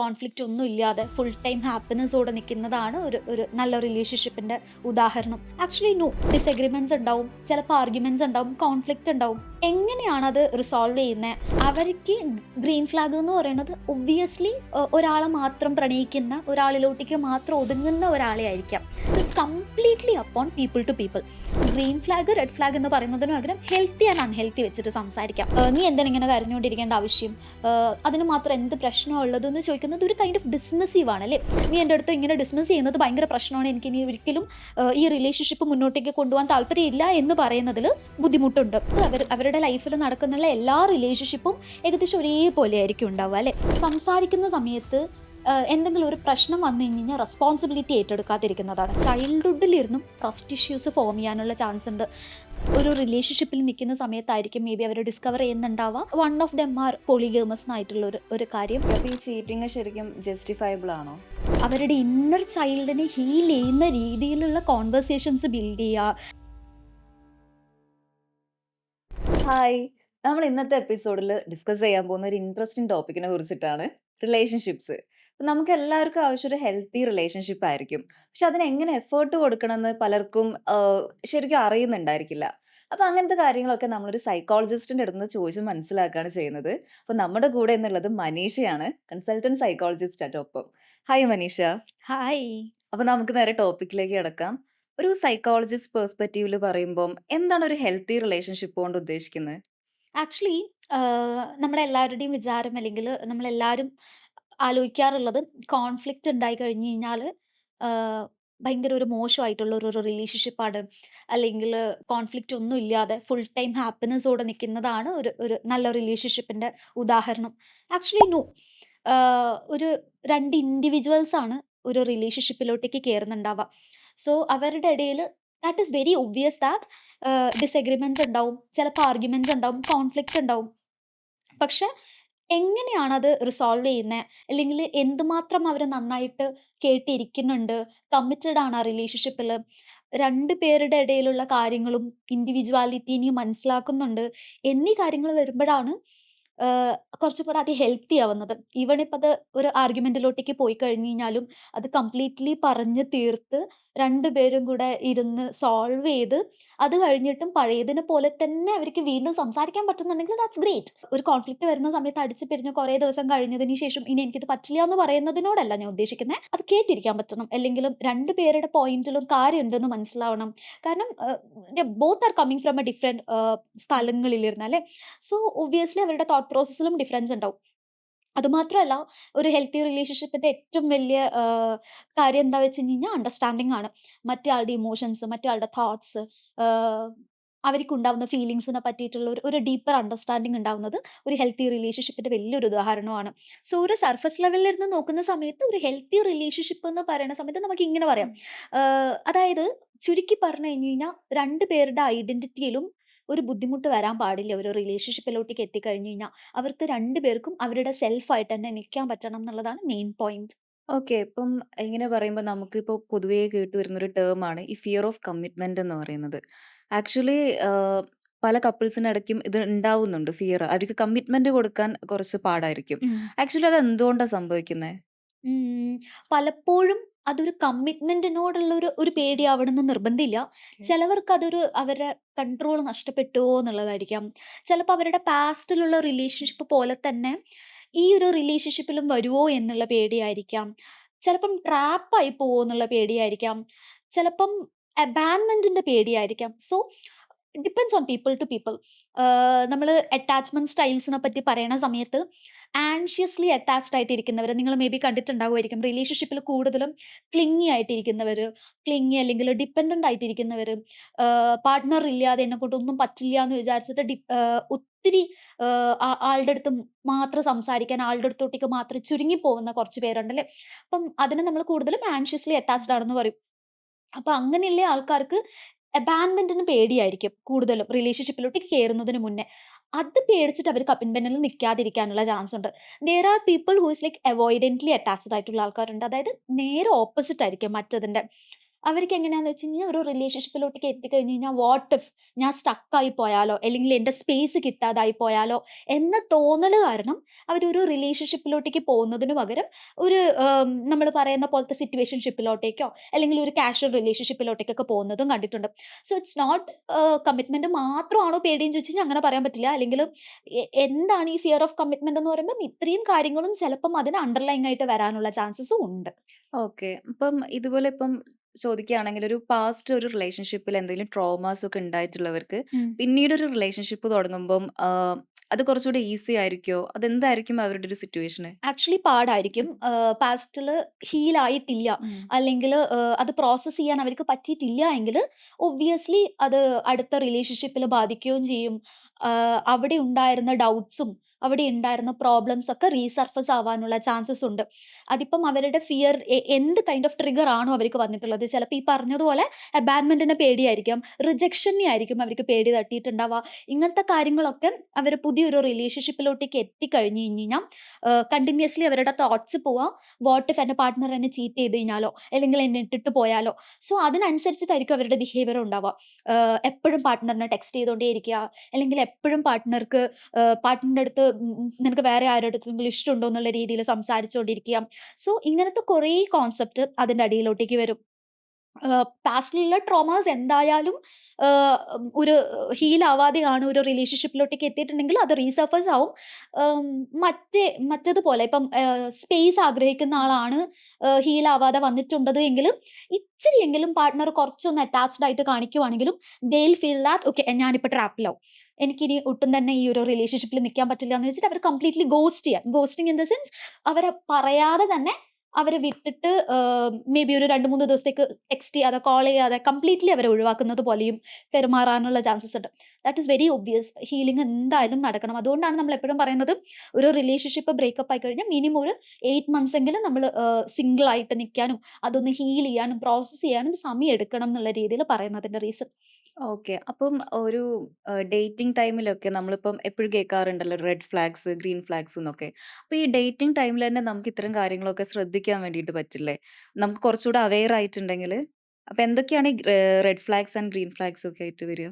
Conflict ഒന്നും ഇല്ലാതെ full time ഹാപ്പിനെസ്സോടെ നിൽക്കുന്നതാണ് ഒരു ഒരു നല്ല റിലേഷൻഷിപ്പിൻ്റെ ഉദാഹരണം. ആക്ച്വലി നോ, ഡിസഗ്രിമെൻറ്റ്സ് ഉണ്ടാവും, ചിലപ്പോൾ ആർഗ്യുമെൻറ്റ്സ് ഉണ്ടാവും, കോൺഫ്ലിക്റ്റ് ഉണ്ടാവും. എങ്ങനെയാണ് അത് റിസോൾവ് ചെയ്യുന്നത്? അവർക്ക് ഗ്രീൻ ഫ്ലാഗ് എന്ന് പറയുന്നത് ഒബ്വിയസ്ലി ഒരാളെ മാത്രം പ്രണയിക്കുന്ന, ഒരാളിലോട്ടേക്ക് മാത്രം ഒതുങ്ങുന്ന ഒരാളെ ആയിരിക്കാം. So it's completely upon people to people. Green flag, red flag എന്ന് പറയുന്നതിന് പകരം ഹെൽത്തി ആൻഡ് അൺഹെൽത്തി വെച്ചിട്ട് സംസാരിക്കാം. നീ എന്തിനാ ഇങ്ങനെ കരഞ്ഞുകൊണ്ടിരിക്കേണ്ട ആവശ്യം, അതിന് മാത്രം എന്ത് പ്രശ്നമാണ് ഉള്ളതെന്ന് ചോദിക്കുന്നത് ഒരു കൈൻഡ് ഓഫ് ഡിസ്മിസീവ് ആണ് അല്ലേ. നീ എൻ്റെ അടുത്ത് ഇങ്ങനെ ഡിസ്മിസ് ചെയ്യുന്നത് ഭയങ്കര പ്രശ്നമാണ്, എനിക്ക് ഇനി ഒരിക്കലും ഈ റിലേഷൻഷിപ്പ് മുന്നോട്ടേക്ക് കൊണ്ടുപോകാൻ താല്പര്യമില്ല എന്ന് പറയുന്നതിൽ ബുദ്ധിമുട്ടുണ്ട്. അവരുടെ ലൈഫിൽ നടക്കുന്ന എല്ലാ റിലേഷൻഷിപ്പും ഏകദേശം ഒരേപോലെ ആയിരിക്കും ഉണ്ടാവുക അല്ലേ. സംസാരിക്കുന്ന സമയത്ത് എന്തെങ്കിലും ഒരു പ്രശ്നം വന്നു കഴിഞ്ഞാൽ റെസ്പോൺസിബിലിറ്റി ഏറ്റെടുക്കാതിരിക്കുന്നതാണ്. ചൈൽഡ്ഹുഡിലിരുന്നും ട്രസ്റ്റ് ഇഷ്യൂസ് ഫോം ചെയ്യാനുള്ള ചാൻസ് ഉണ്ട്. ഒരു റിലേഷൻഷിപ്പിൽ നിൽക്കുന്ന സമയത്തായിരിക്കും മേ ബി അവർ ഡിസ്കവർ ചെയ്യുന്നുണ്ടാവുക. One of them are polygamous ആയിട്ടുള്ള ഒരു കാര്യം. ഈ ചീറ്റിംഗ് ശരിക്കും ജസ്റ്റിഫയബിൾ ആണോ? അവരുടെ ഇന്നർ ചൈൽഡിനെ ഹീൽ ചെയ്യുന്ന രീതിയിലുള്ള കോൺവെർസേഷൻസ് ബിൽഡ് ചെയ്യുക. ഹായ്, നമ്മൾ ഇന്നത്തെ എപ്പിസോഡിൽ ഡിസ്കസ് ചെയ്യാൻ പോകുന്ന ഒരു ഇൻട്രസ്റ്റിംഗ് ടോപ്പിക്കിനെ കുറിച്ചിട്ടാണ് റിലേഷൻഷിപ്സ്. നമുക്ക് എല്ലാവർക്കും ആവശ്യം ഒരു ഹെൽത്തി റിലേഷൻഷിപ്പ് ആയിരിക്കും. പക്ഷെ അതിന് എങ്ങനെ എഫേർട്ട് കൊടുക്കണമെന്ന് പലർക്കും ശരിക്കും അറിയുന്നുണ്ടായിരിക്കില്ല. അപ്പോൾ അങ്ങനത്തെ കാര്യങ്ങളൊക്കെ നമ്മളൊരു സൈക്കോളജിസ്റ്റിൻ്റെ അടുത്ത് നിന്ന് ചോദിച്ച് മനസ്സിലാക്കുകയാണ് ചെയ്യുന്നത്. അപ്പോൾ നമ്മുടെ കൂടെ എന്നുള്ളത് മനീഷയാണ്, കൺസൾട്ടൻറ്റ് സൈക്കോളജിസ്റ്റ് അറ്റ് ഒപ്പം. ഹായ് മനീഷ. ഹായ്. അപ്പോൾ നമുക്ക് നേരെ ടോപ്പിക്കിലേക്ക് കിടക്കാം. ഒരു സൈക്കോളജിസ്റ്റ് പെർസ്പെക്റ്റീവിൽ പറയുമ്പം എന്താണ് ഒരു ഹെൽത്തി റിലേഷൻഷിപ്പ് കൊണ്ട് ഉദ്ദേശിക്കുന്നത്? ആക്ച്വലി നമ്മുടെ എല്ലാവരുടെയും വിചാരം, അല്ലെങ്കിൽ നമ്മളെല്ലാവരും ആലോചിക്കാറുള്ളത്, കോൺഫ്ലിക്റ്റ് ഉണ്ടായി കഴിഞ്ഞ് കഴിഞ്ഞാൽ ഭയങ്കര ഒരു മോശമായിട്ടുള്ള ഒരു റിലേഷൻഷിപ്പാണ്, അല്ലെങ്കിൽ കോൺഫ്ലിക്റ്റ് ഒന്നും ഇല്ലാതെ ഫുൾ ടൈം ഹാപ്പിനെസ്സോടെ നിൽക്കുന്നതാണ് ഒരു ഒരു നല്ല റിലേഷൻഷിപ്പിൻ്റെ ഉദാഹരണം. Actually no. ഒരു രണ്ട് ഇൻഡിവിജ്വൽസ് ആണ് ഒരു റിലേഷൻഷിപ്പിലോട്ടേക്ക് കയറുന്നുണ്ടാവുക. സോ അവരുടെ ഇടയിൽ that is very obvious that disagreements ഉണ്ടാവും, ചിലപ്പോൾ ആർഗ്യുമെൻറ്റ്സ് ഉണ്ടാവും, കോൺഫ്ലിക്റ്റ് ഉണ്ടാവും. പക്ഷെ എങ്ങനെയാണത് റിസോൾവ് ചെയ്യുന്നത്, അല്ലെങ്കിൽ എന്തുമാത്രം അവർ നന്നായിട്ട് കേട്ടിരിക്കുന്നുണ്ട്, കമ്മിറ്റഡ് ആണ് ആ റിലേഷൻഷിപ്പിൽ, രണ്ട് പേരുടെ ഇടയിലുള്ള കാര്യങ്ങളും ഇൻഡിവിജ്വാലിറ്റീനെയും മനസ്സിലാക്കുന്നുണ്ട് എന്നീ കാര്യങ്ങൾ വരുമ്പോഴാണ് കുറച്ചും കൂടെ അത് ഹെൽത്തി ആവുന്നത്. ഈവൺ ഇപ്പം അത് ഒരു ആർഗ്യുമെൻറ്റിലോട്ടേക്ക് പോയി കഴിഞ്ഞ് കഴിഞ്ഞാലും അത് കംപ്ലീറ്റ്ലി പറഞ്ഞ് തീർത്ത് രണ്ടുപേരും കൂടെ ഇരുന്ന് സോൾവ് ചെയ്ത് അത് കഴിഞ്ഞിട്ടും പഴയതിനെ പോലെ തന്നെ അവർക്ക് വീണ്ടും സംസാരിക്കാൻ പറ്റുന്നുണ്ടെങ്കിൽ ദാറ്റ്സ് ഗ്രേറ്റ്. ഒരു കോൺഫ്ലിക്റ്റ് വരുന്ന സമയത്ത് അടിച്ച് പിരിഞ്ഞ് കുറേ ദിവസം കഴിഞ്ഞതിന് ശേഷം ഇനി എനിക്കിത് പറ്റില്ല എന്ന് പറയുന്നതിനോടല്ല ഞാൻ ഉദ്ദേശിക്കുന്നത്. അത് കേട്ടിരിക്കാൻ പറ്റണം, അല്ലെങ്കിലും രണ്ട് പേരുടെ പോയിന്റിലും കാര്യമുണ്ടെന്ന് മനസ്സിലാവണം. കാരണം both are coming from a different സ്ഥലങ്ങളിലിരുന്ന് അല്ലേ. സോ ഒബ്വിയസ്ലി അവരുടെ തോട്ട് പ്രോസസ്സിലും ഡിഫറൻസ് ഉണ്ടാവും. അതുമാത്രമല്ല, ഒരു ഹെൽത്തി റിലേഷൻഷിപ്പിൻ്റെ ഏറ്റവും വലിയ കാര്യം എന്താ വെച്ച് കഴിഞ്ഞാൽ അണ്ടർസ്റ്റാൻഡിംഗ് ആണ്. മറ്റേ ആളുടെ ഇമോഷൻസ്, മറ്റേ ആളുടെ തോട്ട്സ്, അവർക്കുണ്ടാവുന്ന ഫീലിങ്സിനെ പറ്റിയിട്ടുള്ള ഒരു ഡീപ്പർ അണ്ടർസ്റ്റാൻഡിംഗ് ഉണ്ടാവുന്നത് ഒരു ഹെൽത്തി റിലേഷൻഷിപ്പിൻ്റെ വലിയൊരു ഉദാഹരണമാണ്. സോ ഒരു സർഫസ് ലെവലിലിരുന്ന് നോക്കുന്ന സമയത്ത് ഒരു ഹെൽത്തി റിലേഷൻഷിപ്പ് എന്ന് പറയുന്ന സമയത്ത് നമുക്ക് ഇങ്ങനെ പറയാം. അതായത് ചുരുക്കി പറഞ്ഞു കഴിഞ്ഞ് കഴിഞ്ഞാൽ രണ്ട് പേരുടെ ഐഡൻറ്റിറ്റിയിലും ഒരു ബുദ്ധിമുട്ട് വരാൻ പാടില്ല. ഒരു റിലേഷൻഷിപ്പിലോട്ടേക്ക് എത്തിക്കഴിഞ്ഞ് കഴിഞ്ഞാൽ അവർക്ക് രണ്ടുപേർക്കും അവരുടെ സെൽഫായിട്ട് തന്നെ നിൽക്കാൻ പറ്റണം എന്നുള്ളതാണ് മെയിൻ പോയിന്റ്. ഓക്കെ. ഇപ്പം ഇങ്ങനെ പറയുമ്പോൾ നമുക്കിപ്പോൾ പൊതുവേ കേട്ട് വരുന്നൊരു ടേമാണ് ഈ ഫിയർ ഓഫ് കമ്മിറ്റ്മെന്റ് എന്ന് പറയുന്നത്. ആക്ച്വലി പല കപ്പിൾസിനിടയ്ക്കും ഇത് ഉണ്ടാവുന്നുണ്ട് ഫിയർ. അവർക്ക് കമ്മിറ്റ്മെന്റ് കൊടുക്കാൻ കുറച്ച് പാടായിരിക്കും. ആക്ച്വലി അത് എന്തുകൊണ്ടാണ് സംഭവിക്കുന്നത്? പലപ്പോഴും അതൊരു കമ്മിറ്റ്മെന്റിനോടുള്ള ഒരു പേടിയാവണമെന്ന് നിർബന്ധമില്ല. ചിലവർക്ക് അതൊരു അവരുടെ കൺട്രോൾ നഷ്ടപ്പെട്ടുവോ എന്നുള്ളതായിരിക്കാം. ചിലപ്പോൾ അവരുടെ പാസ്റ്റിലുള്ള റിലേഷൻഷിപ്പ് പോലെ തന്നെ ഈ ഒരു റിലേഷൻഷിപ്പിലും വരുമോ എന്നുള്ള പേടിയായിരിക്കാം. ചിലപ്പം ട്രാപ്പായി പോവോ എന്നുള്ള പേടിയായിരിക്കാം. ചിലപ്പം അബാൻമെന്റിന്റെ പേടിയായിരിക്കാം. So depends on people to people. നമ്മൾ അറ്റാച്ച്മെന്റ് സ്റ്റൈൽസിനെ പറ്റി പറയണ സമയത്ത് ആൻഷ്യസ്ലി അറ്റാച്ച്ഡ് ആയിട്ടിരിക്കുന്നവർ നിങ്ങൾ മേ ബി കണ്ടിട്ടുണ്ടാകുമായിരിക്കും. റിലേഷൻഷിപ്പിൽ കൂടുതലും ക്ലിങ്ങി ആയിട്ടിരിക്കുന്നവർ, ക്ലിങ്ങി അല്ലെങ്കിൽ ഡിപ്പെൻഡൻ്റ് ആയിട്ടിരിക്കുന്നവർ, പാർട്ട്ണർ ഇല്ലാതെ എന്നെ കൊണ്ടൊന്നും പറ്റില്ല എന്ന് വിചാരിച്ചിട്ട് ഒത്തിരി ആളുടെ അടുത്ത് മാത്രം സംസാരിക്കാൻ, ആളുടെ അടുത്തോട്ടേക്ക് മാത്രം ചുരുങ്ങി പോകുന്ന കുറച്ച് പേരുണ്ടല്ലേ. അപ്പം അതിനെ നമ്മൾ കൂടുതലും ആൻഷ്യസ്ലി അറ്റാച്ച്ഡ് ആണെന്ന് പറയും. അപ്പം അങ്ങനെയുള്ള ആൾക്കാർക്ക് അബാൻമെന്റിന് പേടിയായിരിക്കും കൂടുതലും റിലേഷൻഷിപ്പിലോട്ട് കയറുന്നതിന് മുന്നേ. അത് പേടിച്ചിട്ട് അവർ കമ്മിറ്റ്മെന്റിൽ നിൽക്കാതിരിക്കാനുള്ള ചാൻസ് ഉണ്ട്. There are people who is like avoidantly attached ആയിട്ടുള്ള ആൾക്കാരുണ്ട്. അതായത് നേരെ ഓപ്പോസിറ്റ് ആയിരിക്കും മറ്റതിൻ്റെ. അവർക്ക് എങ്ങനെയാന്ന് വെച്ച് കഴിഞ്ഞാൽ ഒരു റിലേഷൻഷിപ്പിലോട്ടേക്ക് എത്തിക്കഴിഞ്ഞ് കഴിഞ്ഞാൽ വാട്ട് ഇഫ് ഞാൻ സ്റ്റക്കായി പോയാലോ, അല്ലെങ്കിൽ എൻ്റെ സ്പേസ് കിട്ടാതായി പോയാലോ എന്ന തോന്നല് കാരണം അവരൊരു റിലേഷൻഷിപ്പിലോട്ടേക്ക് പോകുന്നതിന് പകരം ഒരു നമ്മൾ പറയുന്ന പോലത്തെ സിറ്റുവേഷൻഷിപ്പിലോട്ടേക്കോ അല്ലെങ്കിൽ ഒരു കാഷ്വൽ റിലേഷൻഷിപ്പിലോട്ടേക്കൊക്കെ പോകുന്നതും കണ്ടിട്ടുണ്ട്. സോ ഇറ്റ്സ് നോട്ട് കമ്മിറ്റ്മെന്റ് മാത്രമാണോ പേടിയെന്ന് ചോദിച്ചു കഴിഞ്ഞാൽ അങ്ങനെ പറയാൻ പറ്റില്ല. അല്ലെങ്കിൽ എന്താണ് ഈ ഫിയർ ഓഫ് കമ്മിറ്റ്മെന്റ് എന്ന് പറയുമ്പോൾ ഇത്രയും കാര്യങ്ങളും ചിലപ്പം അതിന് അണ്ടർലൈൻ ആയിട്ട് വരാനുള്ള ചാൻസസും ഉണ്ട്. ഓക്കെ. അപ്പം ഇതുപോലെ ഇപ്പം ചോദിക്കുകയാണെങ്കിൽ ഒരു പാസ്റ്റ് ഒരു റിലേഷൻഷിപ്പിൽ എന്തെങ്കിലും ട്രോമാസ് ഒക്കെ ഉണ്ടായിട്ടുള്ളവർക്ക് ഉം. പിന്നീട് ഒരു റിലേഷൻഷിപ്പ് തുടങ്ങുമ്പം അത് കുറച്ചുകൂടി ഈസി ആയിരിക്കോ? അതെന്തായിരിക്കും അവരുടെ ഒരു സിറ്റുവേഷന്? ആക്ച്വലി പാടായിരിക്കും. പാസ്റ്റില് ഹീൽ ആയിട്ടില്ല, ഉം. അല്ലെങ്കിൽ അത് പ്രോസസ്സ് ചെയ്യാൻ അവർക്ക് പറ്റിയിട്ടില്ല എങ്കിൽ ഒബ്വിയസ്ലി അത് അടുത്ത റിലേഷൻഷിപ്പിൽ ബാധിക്കുകയും ചെയ്യും. അവിടെ ഉണ്ടായിരുന്ന ഡൗട്ട്സും അവിടെ ഉണ്ടായിരുന്ന പ്രോബ്ലംസ് ഒക്കെ റീസർഫസ് ആവാനുള്ള ചാൻസസ് ഉണ്ട്. അതിപ്പം അവരുടെ ഫിയർ എന്ത് കൈൻഡ് ഓഫ് ട്രിഗർ ആണോ അവർക്ക് വന്നിട്ടുള്ളത്, ചിലപ്പോൾ ഈ പറഞ്ഞതുപോലെ അബാൻമെന്റിനെ പേടിയായിരിക്കാം, റിജക്ഷനെ ആയിരിക്കും അവർക്ക് പേടി തട്ടിയിട്ടുണ്ടാവുക. ഇങ്ങനത്തെ കാര്യങ്ങളൊക്കെ അവർ പുതിയൊരു റിലേഷൻഷിപ്പിലോട്ടേക്ക് എത്തിക്കഴിഞ്ഞ് കഴിഞ്ഞാൽ കണ്ടിന്യൂസ്ലി അവരുടെ തോട്ട്സ് പോവാ. വാട്ട് ഇഫ് എന്റെ പാർട്ട്ണർ എന്നെ ചീറ്റ് ചെയ്ത് കഴിഞ്ഞാലോ, അല്ലെങ്കിൽ എന്നെ ഇട്ടിട്ട് പോയാലോ. സോ അതിനനുസരിച്ചിട്ടായിരിക്കും അവരുടെ ബിഹേവിയർ ഉണ്ടാവുക. എപ്പോഴും പാർട്ട്ണറിനെ ടെക്സ്റ്റ് ചെയ്തുകൊണ്ടേ ഇരിക്കുക, അല്ലെങ്കിൽ എപ്പോഴും പാർട്ട്ണറിന്റെ അടുത്ത് നിനക്ക് വേറെ ആരുടെ അടുത്തെങ്കിലും ഇഷ്ടമുണ്ടോ എന്നുള്ള രീതിയിൽ സംസാരിച്ചുകൊണ്ടിരിക്കുക. സോ ഇങ്ങനത്തെ കുറേ കോൺസെപ്റ്റ് അതിന്റെ അടിയിലോട്ടേക്ക് വരും. പാസ്റ്റിലുള്ള ട്രോമാസ് എന്തായാലും ഒരു ഹീൽ ആവാതെയാണ് ഒരു റിലേഷൻഷിപ്പിലോട്ടേക്ക് എത്തിയിട്ടുണ്ടെങ്കിൽ അത് റീസർഫസ് ആവും. ഉം, മറ്റേതുപോലെ ഇപ്പം സ്പേസ് ആഗ്രഹിക്കുന്ന ആളാണ് ഹീൽ ആവാതെ വന്നിട്ടുണ്ടത് എങ്കിൽ ഇച്ചിരിയെങ്കിലും പാർട്ട്ണർ കുറച്ചൊന്ന് അറ്റാച്ച്ഡ് ആയിട്ട് കാണിക്കുവാണെങ്കിലും ദെയിൽ ഫീൽ ദാറ്റ് ഓക്കെ ഞാനിപ്പോൾ ട്രാപ്പിലാവും, എനിക്കിനി ഒട്ടും തന്നെ ഈ ഒരു റിലേഷൻഷിപ്പിൽ നിൽക്കാൻ പറ്റില്ല എന്ന് വെച്ചിട്ട് അവർ കംപ്ലീറ്റ്ലി ഗോസ്റ്റ് ചെയ്യാം. ഗോസ്റ്റിംഗ് ഇൻ ദ സെൻസ് അവരെ പറയാതെ തന്നെ അവരെ വിട്ടിട്ട് മേ ബി ഒരു 2, 3 ദിവസത്തേക്ക് ടെക്സ്റ്റ് ചെയ്യാതെ, കോൾ ചെയ്യാതെ കംപ്ലീറ്റ്ലി അവരെ ഒഴിവാക്കുന്നത് പോലെയും പെരുമാറാനുള്ള ചാൻസസ് ഉണ്ട്. That is very obvious. Healing എന്തായാലും നടക്കണം. അതുകൊണ്ടാണ് നമ്മൾ എപ്പോഴും പറയുന്നത് ഒരു റിലേഷൻഷിപ്പ് ബ്രേക്കപ്പ് ആയി കഴിഞ്ഞാൽ മിനിമം ഒരു 8 മന്ത്സ് എങ്കിലും നമ്മൾ സിംഗിൾ ആയിട്ട് നിൽക്കാനും അതൊന്ന് ഹീൽ ചെയ്യാനും പ്രോസസ്സ് ചെയ്യാനും സമയം എടുക്കണം എന്നുള്ള രീതിയിൽ പറയുന്നതിന്റെ റീസൺ. ഓക്കെ. അപ്പം ഒരു ഡേറ്റിംഗ് ടൈമിലൊക്കെ നമ്മളിപ്പം എപ്പഴും കേൾക്കാറുണ്ടല്ലോ റെഡ് ഫ്ലാഗ്സ്, ഗ്രീൻ ഫ്ലാഗ്സ് എന്നൊക്കെ. അപ്പൊ ഈ ഡേറ്റിംഗ് ടൈമിൽ തന്നെ നമുക്ക് ഇത്തരം കാര്യങ്ങളൊക്കെ ശ്രദ്ധിക്കാൻ വേണ്ടിയിട്ട് പറ്റില്ലേ? നമുക്ക് കുറച്ചുകൂടെ അവെയർ ആയിട്ടുണ്ടെങ്കില്. അപ്പൊ എന്തൊക്കെയാണ് ഈ red flags and green flags ഒക്കെ ആയിട്ട് വരിക?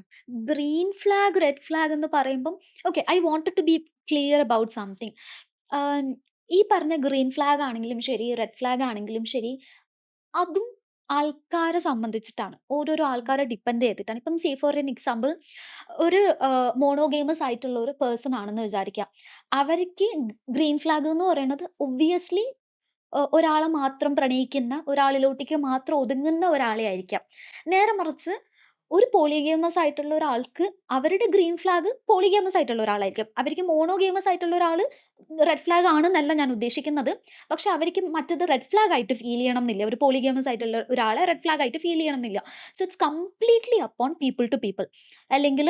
ഗ്രീൻ ഫ്ലാഗ്, റെഡ് ഫ്ലാഗ് എന്ന് പറയുമ്പം okay, I wanted to be clear about something. ഈ പറഞ്ഞ ഗ്രീൻ ഫ്ലാഗ് ആണെങ്കിലും ശരി, റെഡ് ഫ്ലാഗ് ആണെങ്കിലും ശരി, അതും ആൾക്കാരെ സംബന്ധിച്ചിട്ടാണ്. ഓരോരോ ആൾക്കാരെ ഡിപ്പെൻഡ് ചെയ്തിട്ടാണ്. ഇപ്പം സേ ഫോർ എൻ എക്സാമ്പിൾ, ഒരു മോണോഗേമസ് ആയിട്ടുള്ള ഒരു പേഴ്സൺ ആണെന്ന് വിചാരിക്കാം. അവർക്ക് ഗ്രീൻ ഫ്ലാഗ് എന്ന് പറയുന്നത് ഒബ്വിയസ്ലി ഒരാളെ മാത്രം പ്രണയിക്കുന്ന, ഒരാളിലോട്ടേക്ക് മാത്രം ഒതുങ്ങുന്ന ഒരാളെ ആയിരിക്കാം. നേരെ മറിച്ച് ഒരു പോളിഗേമസ് ആയിട്ടുള്ള ഒരാൾക്ക് അവരുടെ ഗ്രീൻ ഫ്ലാഗ് പോളിഗേമസ് ആയിട്ടുള്ള ഒരാളായിരിക്കും. അവർക്ക് മോണോഗേമസ് ആയിട്ടുള്ള ഒരാള് റെഡ് ഫ്ലാഗ് ആണെന്നല്ല ഞാൻ ഉദ്ദേശിക്കുന്നത്. പക്ഷെ അവർക്ക് മറ്റത് റെഡ് ഫ്ലാഗ് ആയിട്ട് ഫീൽ ചെയ്യണം എന്നില്ല. ഒരു പോളിഗേമസ് ആയിട്ടുള്ള ഒരാളെ റെഡ് ഫ്ലാഗ് ആയിട്ട് ഫീൽ ചെയ്യണം എന്നില്ല. So it's completely upon people to people. അല്ലെങ്കിൽ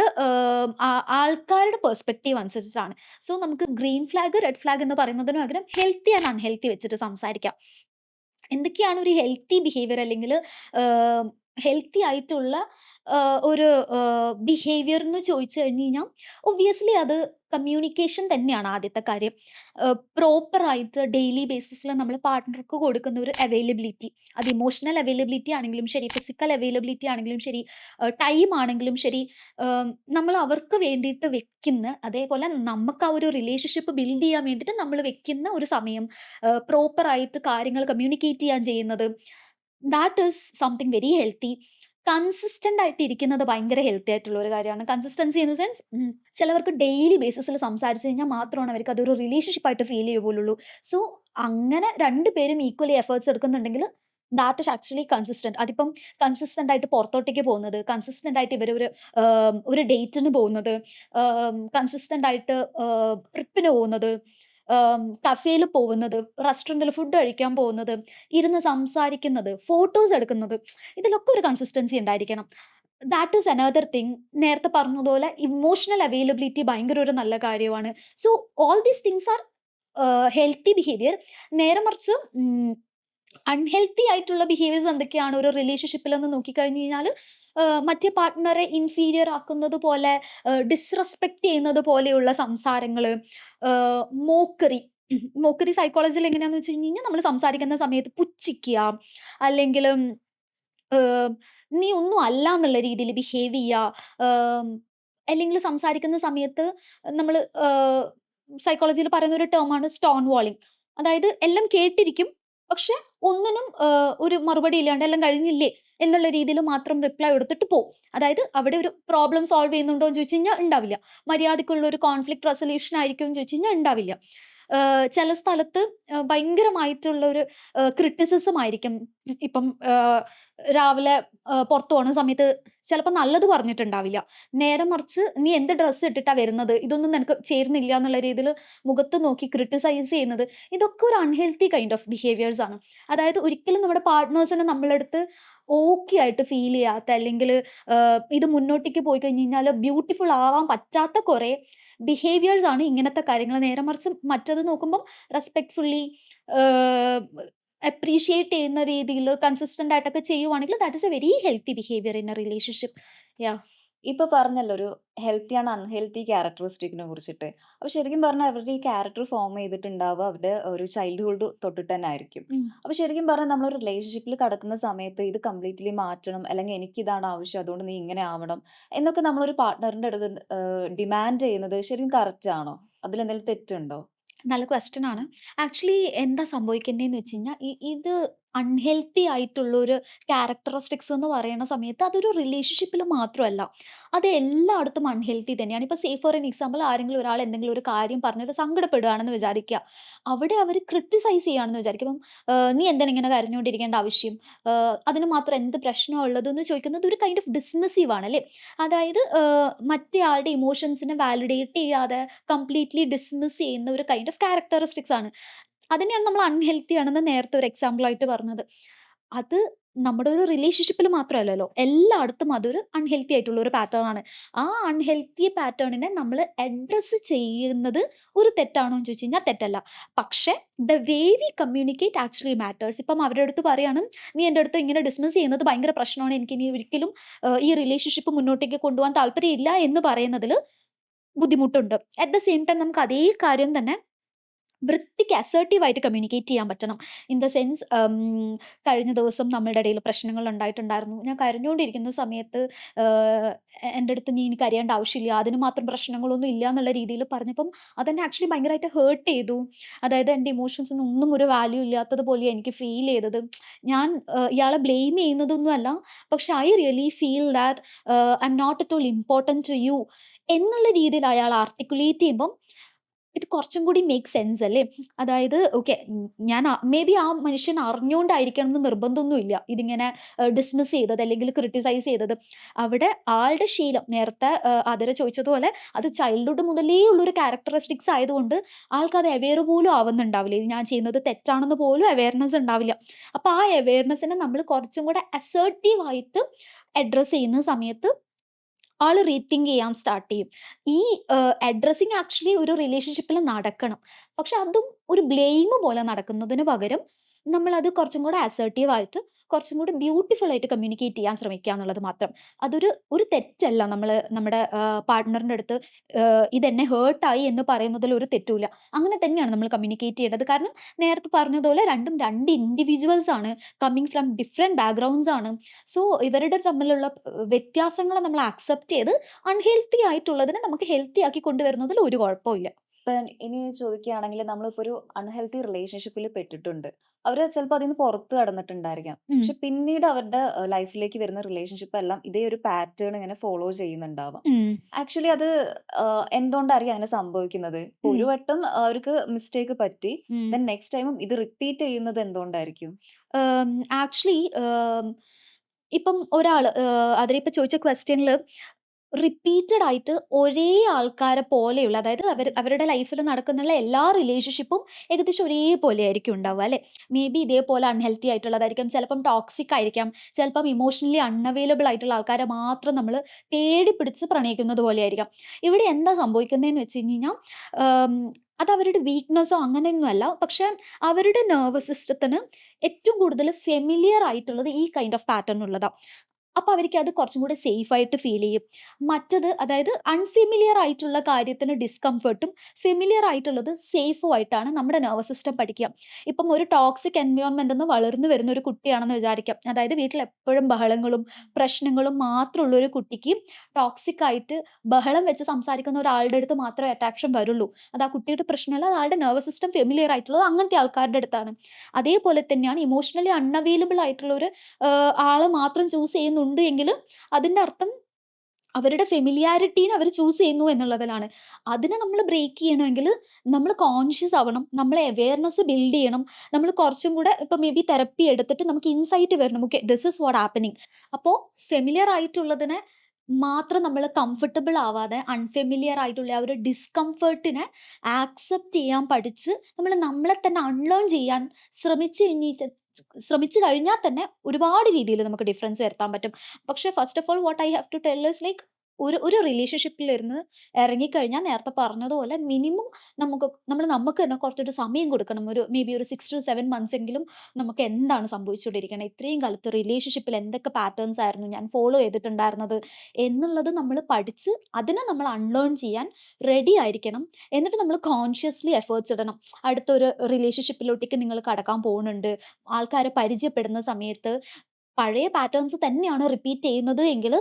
ആൾക്കാരുടെ പെർസ്പെക്റ്റീവ് അനുസരിച്ചാണ്. സോ നമുക്ക് ഗ്രീൻ ഫ്ലാഗ്, റെഡ് ഫ്ലാഗ് എന്ന് പറയുന്നതിന് പകരം ഹെൽത്തി ആൻഡ് അൺഹെൽത്തി വെച്ചിട്ട് സംസാരിക്കാം. എന്തൊക്കെയാണ് ഒരു ഹെൽത്തി ബിഹേവിയർ, അല്ലെങ്കിൽ ഹെൽത്തി ആയിട്ടുള്ള ഒരു ബിഹേവിയർ എന്ന് ചോദിച്ചു കഴിഞ്ഞ് കഴിഞ്ഞാൽ ഒബ്വിയസ്ലി അത് കമ്മ്യൂണിക്കേഷൻ തന്നെയാണ് ആദ്യത്തെ കാര്യം. പ്രോപ്പറായിട്ട് ഡെയിലി ബേസിസിൽ നമ്മൾ പാർട്ട്ണർക്ക് കൊടുക്കുന്ന ഒരു അവൈലബിലിറ്റി, അത് ഇമോഷണൽ അവൈലബിലിറ്റി ആണെങ്കിലും ശരി, ഫിസിക്കൽ അവൈലബിലിറ്റി ആണെങ്കിലും ശരി, ടൈം ആണെങ്കിലും ശരി, നമ്മൾ അവർക്ക് വേണ്ടിയിട്ട് വെക്കുന്ന, അതേപോലെ നമുക്ക് ആ ഒരു റിലേഷൻഷിപ്പ് ബിൽഡ് ചെയ്യാൻ വേണ്ടിയിട്ട് നമ്മൾ വെക്കുന്ന ഒരു സമയം, പ്രോപ്പറായിട്ട് കാര്യങ്ങൾ കമ്മ്യൂണിക്കേറ്റ് ചെയ്യാൻ ചെയ്യുന്നത്, that is something very healthy. Consistent ആയിട്ട് ഇരിക്കുന്നത് ഭയങ്കര ഹെൽത്തി ആയിട്ടുള്ള ഒരു കാര്യമാണ്. കൺസിസ്റ്റൻസി ഇൻ ദ സെൻസ്, ചിലവർക്ക് ഡെയിലി ബേസിസിൽ സംസാരിച്ച് കഴിഞ്ഞാൽ മാത്രമാണ് അവർക്ക് അതൊരു റിലേഷൻഷിപ്പ് ആയിട്ട് ഫീൽ ചെയ്യുകയുള്ളൂ. സോ അങ്ങനെ 2 പേരും ഈക്വലി എഫേർട്സ് എടുക്കുന്നുണ്ടെങ്കിൽ ദാറ്റ് ഈസ് ആക്ച്വലി കൺസിസ്റ്റന്റ്. അതിപ്പം കൺസിസ്റ്റന്റ് ആയിട്ട് പുറത്തോട്ടേക്ക് പോകുന്നത്, കൺസിസ്റ്റന്റ് ആയിട്ട് ഒരു ഡേറ്റിന് പോകുന്നത്, കൺസിസ്റ്റന്റ് ആയിട്ട് ട്രിപ്പിന് പോകുന്നത്, കഫേയിൽ പോകുന്നത്, റെസ്റ്റോറന്റിൽ ഫുഡ് കഴിക്കാൻ പോകുന്നത്, ഇരുന്ന് സംസാരിക്കുന്നത്, ഫോട്ടോസ് എടുക്കുന്നത്, ഇതിലൊക്കെ ഒരു കൺസിസ്റ്റൻസി ഉണ്ടായിരിക്കണം. That is another thing. നേരത്തെ പറഞ്ഞതുപോലെ ഇമോഷണൽ അവൈലബിലിറ്റി ഭയങ്കര ഒരു നല്ല കാര്യമാണ്. So all these things are healthy behaviour. നേരെ മറിച്ച് അൺഹെൽത്തി ആയിട്ടുള്ള ബിഹേവിയേഴ്സ് എന്തൊക്കെയാണ് ഒരു റിലേഷൻഷിപ്പിൽ എന്ന് നോക്കിക്കഴിഞ്ഞ് കഴിഞ്ഞാൽ, മറ്റേ പാർട്ട്ണറെ ഇൻഫീരിയർ ആക്കുന്നത് പോലെ, ഡിസ്റെസ്പെക്ട് ചെയ്യുന്നത് പോലെയുള്ള സംസാരങ്ങൾ, മോക്കറി. മോക്കറി സൈക്കോളജിയിൽ എങ്ങനെയാണെന്ന് വെച്ച് കഴിഞ്ഞ് കഴിഞ്ഞാൽ നമ്മൾ സംസാരിക്കുന്ന സമയത്ത് പുച്ഛിക്കുക, അല്ലെങ്കിൽ ഏഹ്, നീ ഒന്നും അല്ല എന്നുള്ള രീതിയിൽ ബിഹേവ് ചെയ്യുക. അല്ലെങ്കിൽ സംസാരിക്കുന്ന സമയത്ത് നമ്മള് സൈക്കോളജിയിൽ പറയുന്ന ഒരു ടേമാണ് സ്റ്റോൺ വാളിങ്. അതായത് എല്ലാം കേട്ടിരിക്കും. പക്ഷെ ഒന്നിനും ഒരു മറുപടി ഇല്ലാണ്ട് എല്ലാം കഴിഞ്ഞില്ലേ എന്നുള്ള രീതിയിൽ മാത്രം റിപ്ലൈ കൊടുത്തിട്ട് പോവും. അതായത് അവിടെ ഒരു പ്രോബ്ലം സോൾവ് ചെയ്യുന്നുണ്ടോ എന്ന് ചോദിച്ചു കഴിഞ്ഞാൽ ഉണ്ടാവില്ല. മര്യാദക്കുള്ള ഒരു കോൺഫ്ലിക്റ്റ് റെസൊല്യൂഷൻ ആയിരിക്കും എന്ന് ചോദിച്ചു കഴിഞ്ഞാൽ ഉണ്ടാവില്ല. ചില സ്ഥലത്ത് ഭയങ്കരമായിട്ടുള്ള ഒരു ക്രിറ്റിസിസം ആയിരിക്കും. ഇപ്പം രാവിലെ പുറത്ത് പോണ സമയത്ത് ചിലപ്പോൾ നല്ലത് പറഞ്ഞിട്ടുണ്ടാവില്ല. നേരെ മറിച്ച് "നീ എന്ത് ഡ്രസ്സ് ഇട്ടിട്ടാ വരുന്നത്? ഇതൊന്നും നിനക്ക് ചേരുന്നില്ല" എന്നുള്ള രീതിയിൽ മുഖത്ത് നോക്കി ക്രിട്ടിസൈസ് ചെയ്യുന്നത്, ഇതൊക്കെ ഒരു അൺഹെൽത്തി കൈൻഡ് ഓഫ് ബിഹേവിയേഴ്സ് ആണ്. അതായത് ഒരിക്കലും നമ്മുടെ പാർട്ട്നേഴ്സിനെ നമ്മളടുത്ത് ഓക്കെ ആയിട്ട് ഫീൽ ചെയ്യാത്ത, അല്ലെങ്കിൽ ഇത് മുന്നോട്ടേക്ക് പോയി കഴിഞ്ഞ് കഴിഞ്ഞാൽ ബ്യൂട്ടിഫുൾ ആവാൻ പറ്റാത്ത കുറേ ബിഹേവിയേഴ്സ് ആണ് ഇങ്ങനത്തെ കാര്യങ്ങൾ. നേരെ മറിച്ച് മറ്റത് നോക്കുമ്പം റെസ്പെക്ട്ഫുള്ളി അപ്രീഷിയേറ്റ് ചെയ്യുന്ന രീതിയിൽ കൺസിസ്റ്റന്റ് ആയിട്ടൊക്കെ ചെയ്യുവാണെങ്കിൽ that is A very healthy behaviour in A relationship. Yeah. ഇപ്പൊ പറഞ്ഞല്ലോ ഒരു ഹെൽത്തി ആൻഡ് അൺഹെൽത്തി ക്യാരക്ടറിസ്റ്റിക്കിനെ കുറിച്ചിട്ട്. അപ്പൊ ശരിക്കും പറഞ്ഞാൽ അവരുടെ ഈ ക്യാരക്ടർ ഫോം ചെയ്തിട്ടുണ്ടാവുക അവരുടെ ഒരു ചൈൽഡ്ഹുഡ് തൊട്ടിട്ട് തന്നെ ആയിരിക്കും. ഉം. അപ്പൊ ശരിക്കും പറഞ്ഞാൽ നമ്മളൊരു റിലേഷൻഷിപ്പിൽ കടക്കുന്ന സമയത്ത് ഇത് കംപ്ലീറ്റ്ലി മാറ്റണം, അല്ലെങ്കിൽ എനിക്കിതാണ് ആവശ്യം അതുകൊണ്ട് നീ ഇങ്ങനെ ആവണം എന്നൊക്കെ നമ്മളൊരു പാർട്ട്ണറിന്റെ അടുത്ത് ഡിമാൻഡ് ചെയ്യുന്നത് ശരിക്കും കറക്റ്റ് ആണോ? അതിലെന്തെങ്കിലും തെറ്റുണ്ടോ? നല്ല ക്വസ്റ്റ്യൻ ആണ്. ആക്ച്വലി എന്താ സംഭവിക്കുന്നേന്ന് വെച്ച് കഴിഞ്ഞാ, ഇത് അൺഹെൽത്തി ആയിട്ടുള്ളൊരു ക്യാരക്ടറിസ്റ്റിക്സ് എന്ന് പറയണ സമയത്ത് അതൊരു റിലേഷൻഷിപ്പിൽ മാത്രമല്ല. അത് എല്ലായിടത്തും അൺഹെൽത്തി തന്നെയാണ്. ഇപ്പൊ സേ ഫോർ ആൻ എക്സാമ്പിൾ, ആരെങ്കിലും ഒരാൾ എന്തെങ്കിലും ഒരു കാര്യം പറഞ്ഞിട്ട് സങ്കടപ്പെടുകയാണെന്ന് വിചാരിക്കുക. അവിടെ അവര് ക്രിട്ടിസൈസ് ചെയ്യുകയാണെന്ന് വിചാരിക്കുക. ഇപ്പം "നീ എന്തിനാ ഇങ്ങനെ കരഞ്ഞുകൊണ്ടിരിക്കേണ്ട ആവശ്യം? അതിന് മാത്രം എന്ത് പ്രശ്നമാ ഉള്ളതെന്ന്" ചോദിക്കുന്നത് ഒരു കൈൻഡ് ഓഫ് ഡിസ്മിസീവ് ആണ് അല്ലേ? അതായത് മറ്റേ ആളുടെ ഇമോഷൻസിനെ വാലിഡേറ്റ് ചെയ്യാതെ കംപ്ലീറ്റ്ലി ഡിസ്മിസ് ചെയ്യുന്ന ഒരു കൈൻഡ് ഓഫ് ക്യാരക്ടറിസ്റ്റിക്സ് ആണ്. അതിനെയാണ് നമ്മൾ അൺഹെൽത്തി ആണെന്ന് നേരത്തെ ഒരു എക്സാമ്പിൾ ആയിട്ട് പറഞ്ഞത്. അത് നമ്മുടെ ഒരു റിലേഷൻഷിപ്പിൽ മാത്രമല്ലല്ലോ. എല്ലായിടത്തും അതൊരു അൺഹെൽത്തി ആയിട്ടുള്ള ഒരു പാറ്റേൺ ആണ്. ആ അൺഹെൽത്തി പാറ്റേണിനെ നമ്മൾ അഡ്രസ്സ് ചെയ്യുന്നത് ഒരു തെറ്റാണോ എന്ന് ചോദിച്ചു കഴിഞ്ഞാൽ തെറ്റല്ല. പക്ഷേ the way we communicate actually matters. ഇപ്പം അവരുടെ അടുത്ത് പറയാണ്, "നീ എൻ്റെ അടുത്ത് ഇങ്ങനെ ഡിസ്മിസ് ചെയ്യുന്നത് ഭയങ്കര പ്രശ്നമാണ്. എനിക്കിനി ഒരിക്കലും ഈ റിലേഷൻഷിപ്പ് മുന്നോട്ടേക്ക് കൊണ്ടുപോകാൻ താല്പര്യമില്ല" എന്ന് പറയുന്നതിൽ ബുദ്ധിമുട്ടുണ്ട്. അറ്റ് ദ സെയിം ടൈം നമുക്ക് അതേ കാര്യം തന്നെ വൃത്തിക്ക് അസർട്ടീവ് ആയിട്ട് കമ്മ്യൂണിക്കേറ്റ് ചെയ്യാൻ പറ്റണം. ഇൻ ദ സെൻസ്, കഴിഞ്ഞ ദിവസം നമ്മളുടെ ഇടയിൽ പ്രശ്നങ്ങൾ ഉണ്ടായിട്ടുണ്ടായിരുന്നു. ഞാൻ കരഞ്ഞുകൊണ്ടിരിക്കുന്ന സമയത്ത് എൻ്റെ അടുത്ത് "നീ ഇനി കരയേണ്ട ആവശ്യമില്ല. അതിന് മാത്രം പ്രശ്നങ്ങളൊന്നും ഇല്ല" എന്നുള്ള രീതിയിൽ പറഞ്ഞപ്പം അതെന്നെ ആക്ച്വലി ഭയങ്കരമായിട്ട് ഹേർട്ട് ചെയ്തു. അതായത് എൻ്റെ ഇമോഷൻസിന് ഒന്നും ഒരു വാല്യൂ ഇല്ലാത്തതുപോലെയാ എനിക്ക് ഫീൽ ചെയ്തത്. ഞാൻ ഇയാളെ ബ്ലെയിം ചെയ്യുന്നതൊന്നും അല്ല. പക്ഷെ I really feel that I am not at all important to you എന്നുള്ള രീതിയിൽ അയാൾ ആർട്ടിക്കുലേറ്റ് ചെയ്യുമ്പം ഇത് കുറച്ചും കൂടി മേക്ക് സെൻസ് അല്ലേ? അതായത് ഓക്കെ, ഞാൻ മേ ബി ആ മനുഷ്യൻ അറിഞ്ഞുകൊണ്ടായിരിക്കണം എന്ന് നിർബന്ധമൊന്നുമില്ല ഇതിങ്ങനെ ഡിസ്മിസ് ചെയ്തത് അല്ലെങ്കിൽ ക്രിട്ടിസൈസ് ചെയ്തത്. അവിടെ ആളുടെ ശീലം, നേരത്തെ ആതിര ചോദിച്ചതുപോലെ, അത് ചൈൽഡ്ഹുഡ് മുതലേ ഉള്ളൊരു ക്യാരക്ടറിസ്റ്റിക്സ് ആയതുകൊണ്ട് ആൾക്കത് അവെയർ പോലും ആവുന്നുണ്ടാവില്ല. ഇത് ഞാൻ ചെയ്യുന്നത് തെറ്റാണെന്ന് പോലും അവെയർനെസ് ഉണ്ടാവില്ല. അപ്പോൾ ആ അവെയർനെസ്സിനെ നമ്മൾ കുറച്ചും കൂടെ അസർട്ടീവ് ആയിട്ട് അഡ്രസ്സ് ചെയ്യുന്ന സമയത്ത് ആള് റീതിങ്ക് ചെയ്യാൻ സ്റ്റാർട്ട് ചെയ്യും. ഈ അഡ്രസ്സിങ് ആക്ച്വലി ഒരു റിലേഷൻഷിപ്പിൽ നടക്കണം. പക്ഷെ അതും ഒരു ബ്ലെയിം പോലെ നടക്കുന്നതിന് പകരം നമ്മളത് കുറച്ചും കൂടെ അസർട്ടീവ് ആയിട്ട് കുറച്ചും കൂടി ബ്യൂട്ടിഫുൾ ആയിട്ട് കമ്മ്യൂണിക്കേറ്റ് ചെയ്യാൻ ശ്രമിക്കുക എന്നുള്ളത് മാത്രം. ഒരു തെറ്റല്ല. നമ്മുടെ പാർട്ട്ണറിന്റെ അടുത്ത് ഇതെന്നെ ഹേർട്ടായി എന്ന് പറയുന്നതിൽ ഒരു തെറ്റുമില്ല. അങ്ങനെ തന്നെയാണ് നമ്മൾ കമ്മ്യൂണിക്കേറ്റ് ചെയ്യേണ്ടത്. കാരണം നേരത്തെ പറഞ്ഞതുപോലെ രണ്ടും 2 ഇൻഡിവിജ്വൽസ് ആണ്. കമ്മിങ് ഫ്രം ഡിഫറെന്റ് ബാക്ക്ഗ്രൗണ്ട്സ് ആണ്. സോ ഇവരുടെ തമ്മിലുള്ള വ്യത്യാസങ്ങളെ നമ്മൾ അക്സെപ്റ്റ് ചെയ്ത് അൺഹെൽത്തി ആയിട്ടുള്ളതിനെ നമുക്ക് ഹെൽത്തി ആക്കി കൊണ്ടുവരുന്നതിൽ ഒരു കുഴപ്പവുമില്ല. ഇപ്പം ഇനി ചോദിക്കുകയാണെങ്കിൽ നമ്മളിപ്പോ ഒരു അൺഹെൽത്തി റിലേഷൻഷിപ്പിൽ പെട്ടിട്ടുണ്ട്. അവര് ചിലപ്പോൾ അതിന്ന് പുറത്ത് കടന്നിട്ടുണ്ടായിരിക്കാം. ഉം. പക്ഷെ പിന്നീട് അവരുടെ ലൈഫിലേക്ക് വരുന്ന റിലേഷൻഷിപ്പ് എല്ലാം ഇതേ ഒരു പാറ്റേൺ ഇങ്ങനെ ഫോളോ ചെയ്യുന്നുണ്ടാവാം. ഉം. ആക്ച്വലി അത് എന്തുകൊണ്ടായിരിക്കും അങ്ങനെ സംഭവിക്കുന്നത്? ഇപ്പൊ ഉം. ഒരു വട്ടം അവർക്ക് മിസ്റ്റേക്ക് പറ്റി. ഉം. ദെൻ നെക്സ്റ്റ് ടൈമും ഇത് റിപ്പീറ്റ് ചെയ്യുന്നത് എന്തുകൊണ്ടായിരിക്കും? ആക്ച്വലി ഇപ്പം ഒരാള് അതിലിപ്പ ചോദിച്ച ക്വസ്റ്റ്യനില് റിപ്പീറ്റഡ് ആയിട്ട് ഒരേ ആൾക്കാരെ പോലെയുള്ള, അതായത് അവരുടെ ലൈഫിൽ നടക്കുന്നുള്ള എല്ലാ റിലേഷൻഷിപ്പും ഏകദേശം ഒരേപോലെ ആയിരിക്കും ഉണ്ടാവുക അല്ലേ? മേ ബി ഇതേപോലെ അൺഹെൽത്തി ആയിട്ടുള്ളതായിരിക്കാം, ചിലപ്പം ടോക്സിക് ആയിരിക്കാം, ചിലപ്പം ഇമോഷണലി അൺഅവൈലബിൾ ആയിട്ടുള്ള ആൾക്കാരെ മാത്രം നമ്മൾ തേടി പിടിച്ച് പ്രണയിക്കുന്നത് പോലെ ആയിരിക്കാം. ഇവിടെ എന്താ സംഭവിക്കുന്നതെന്ന് വെച്ച് കഴിഞ്ഞാൽ, അത് അവരുടെ വീക്ക്നെസ്സോ അങ്ങനെയൊന്നും അല്ല. പക്ഷെ അവരുടെ നെർവസ് സിസ്റ്റത്തിന് ഏറ്റവും കൂടുതൽ ഫെമിലിയർ ആയിട്ടുള്ളത് ഈ കൈൻഡ് ഓഫ് പാറ്റേൺ ഉള്ളതാ. അപ്പൊ അവരിക്കത് കുറച്ചും കൂടെ സേഫ് ആയിട്ട് ഫീൽ ചെയ്യും. മറ്റത് അതായത് അൺഫെമിലിയർ ആയിട്ടുള്ള കാര്യത്തിന് ഡിസ്കംഫർട്ടും, ഫെമിലിയർ ആയിട്ടുള്ളത് സേഫും ആയിട്ടാണ് നമ്മുടെ നെർവസ് സിസ്റ്റം പഠിക്കുക. ഇപ്പം ഒരു ടോക്സിക് എൻവയോൺമെന്റ്ന്ന് വളർന്നു വരുന്ന ഒരു കുട്ടിയാണെന്ന് വിചാരിക്കാം. അതായത് വീട്ടിൽ എപ്പോഴും ബഹളങ്ങളും, പ്രശ്നങ്ങളും മാത്രമുള്ള ഒരു കുട്ടിക്ക് ടോക്സിക് ആയിട്ട് ബഹളം വെച്ച് സംസാരിക്കുന്ന ഒരാളുടെ അടുത്ത് മാത്രമേ അട്രാക്ഷൻ വരുള്ളൂ. അത് ആ കുട്ടിയുടെ പ്രശ്നമല്ല, അത് ആളുടെ നെർവസ് സിസ്റ്റം ഫെമിലിയർ ആയിട്ടുള്ളത് അങ്ങനത്തെ ആൾക്കാരുടെ അടുത്താണ്. അതേപോലെ തന്നെയാണ് ഇമോഷണലി അൺഅവൈലബിൾ ആയിട്ടുള്ള ഒരു ആള് മാത്രം ചൂസ് ചെയ്യുന്നുണ്ട് എങ്കില് അതിന്റെ അർത്ഥം അവരുടെ ഫെമിലിയാരിറ്റീനെ അവര് ചൂസ് ചെയ്യുന്നു എന്നുള്ളതിലാണ്. അതിനെ നമ്മള് ബ്രേക്ക് ചെയ്യണമെങ്കില് നമ്മള് കോൺഷ്യസ് ആവണം. നമ്മള് അവെയർനെസ് ബിൽഡ് ചെയ്യണം. നമ്മള് കുറച്ചും കൂടെ ഇപ്പൊ മേ ബി തെറപ്പി എടുത്തിട്ട് നമുക്ക് ഇൻസൈറ്റ് വരണം. Okay, this is what happening. അപ്പോ ഫെമിലിയർ ആയിട്ടുള്ളതിനെ മാത്രം നമ്മള് കംഫർട്ടബിൾ ആവാതെ അൺഫെമിലിയർ ആയിട്ടുള്ള ആ ഒരു ഡിസ്കംഫർട്ടിനെ ആക്സെപ്റ്റ് ചെയ്യാൻ പഠിച്ച് നമ്മള് നമ്മളെ തന്നെ അൺലേൺ ചെയ്യാൻ ശ്രമിച്ചു കഴിഞ്ഞിട്ട് ശ്രമിച്ചു കഴിഞ്ഞാൽ തന്നെ ഒരുപാട് രീതിയിൽ നമുക്ക് ഡിഫറൻസ് വരുത്താൻ പറ്റും. പക്ഷേ first of all what I have to tell is like ഒരു ഒരു റിലേഷൻഷിപ്പിലിരുന്ന് ഇറങ്ങിക്കഴിഞ്ഞാൽ നേരത്തെ പറഞ്ഞതുപോലെ മിനിമം നമുക്ക് തന്നെ കുറച്ചൊരു സമയം കൊടുക്കണം. ഒരു മേ ബി ഒരു 6-7 മന്ത്സ് എങ്കിലും നമുക്ക് എന്താണ് സംഭവിച്ചുകൊണ്ടിരിക്കുന്നത്, ഇത്രയും കാലത്ത് റിലേഷൻഷിപ്പിൽ എന്തൊക്കെ പാറ്റേൺസ് ആയിരുന്നു ഞാൻ ഫോളോ ചെയ്തിട്ടുണ്ടായിരുന്നത് എന്നുള്ളത് നമ്മൾ പഠിച്ച് അതിനെ നമ്മൾ അൺലേൺ ചെയ്യാൻ റെഡി ആയിരിക്കണം. എന്നിട്ട് നമ്മൾ കോൺഷ്യസ്ലി എഫേർട്സ് ഇടണം. അടുത്തൊരു റിലേഷൻഷിപ്പിലോട്ടേക്ക് നിങ്ങൾ കടക്കാൻ പോകുന്നുണ്ട്, ആൾക്കാരെ പരിചയപ്പെടുന്ന സമയത്ത് പഴയ പാറ്റേൺസ് തന്നെയാണ് റിപ്പീറ്റ് ചെയ്യുന്നത് എങ്കിൽ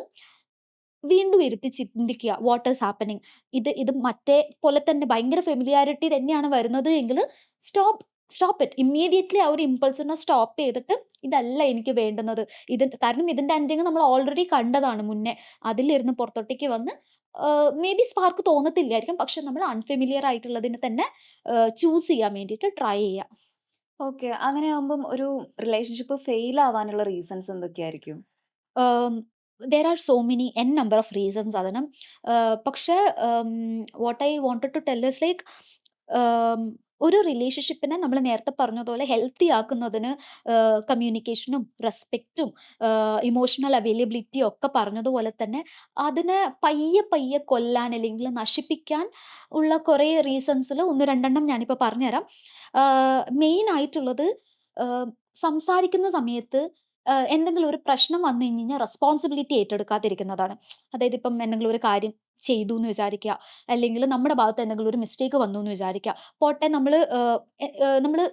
വീണ്ടും ഇരുത്തി ചിന്തിക്കുക, വാട്ട് ഈസ് ഹാപ്പനിങ്. ഇത് മറ്റേ പോലെ തന്നെ ഭയങ്കര ഫെമിലിയാരിറ്റി തന്നെയാണ് വരുന്നത് എങ്കിൽ സ്റ്റോപ്പ് സ്റ്റോപ്പ് ഇറ്റ് ഇമ്മീഡിയറ്റ്ലി. ആ ഒരു ഇമ്പൾസിനെ സ്റ്റോപ്പ് ചെയ്തിട്ട് ഇതല്ല എനിക്ക് വേണ്ടുന്നത്. കാരണം ഇതിന്റെ എൻഡിങ് നമ്മൾ ഓൾറെഡി കണ്ടതാണ് മുന്നേ. അതിലിരുന്ന് പുറത്തോട്ടേക്ക് വന്ന് മേ ബി സ്പാർക്ക് തോന്നത്തില്ലായിരിക്കും, പക്ഷെ നമ്മൾ അൺഫെമിലിയർ ആയിട്ടുള്ളതിനെ തന്നെ ചൂസ് ചെയ്യാൻ വേണ്ടിയിട്ട് ട്രൈ ചെയ്യുക. ഓക്കെ. അങ്ങനെയാവുമ്പം ഒരു റിലേഷൻഷിപ്പ് ഫെയിൽ ആവാനുള്ള റീസൺസ് എന്തൊക്കെയായിരിക്കും? There are so many N number of reasons അതിന്. പക്ഷേ what I wanted to tell is like ഒരു റിലേഷൻഷിപ്പിനെ നമ്മൾ നേരത്തെ പറഞ്ഞതുപോലെ ഹെൽത്തി ആക്കുന്നതിന് കമ്മ്യൂണിക്കേഷനും റെസ്പെക്റ്റും ഇമോഷണൽ അവൈലബിലിറ്റിയും ഒക്കെ പറഞ്ഞതുപോലെ തന്നെ അതിനെ പയ്യെ പയ്യെ കൊല്ലാൻ അല്ലെങ്കിൽ നശിപ്പിക്കാൻ ഉള്ള കുറേ റീസൺസിൽ ഒന്ന് രണ്ടെണ്ണം ഞാനിപ്പോൾ പറഞ്ഞുതരാം. മെയിൻ ആയിട്ടുള്ളത് സംസാരിക്കുന്ന സമയത്ത് എന്തെങ്കിലും ഒരു പ്രശ്നം വന്നു കഴിഞ്ഞാൽ റെസ്പോൺസിബിലിറ്റി ഏറ്റെടുക്കാതിരിക്കുന്നതാണ്. അതായത് ഇപ്പം എന്തെങ്കിലും ഒരു കാര്യം ചെയ്തു എന്ന് വിചാരിക്കുക, അല്ലെങ്കിൽ നമ്മുടെ ഭാഗത്ത് എന്തെങ്കിലും ഒരു മിസ്റ്റേക്ക് വന്നു എന്ന് വിചാരിക്കുക. പോട്ടെ നമ്മള് നമ്മള്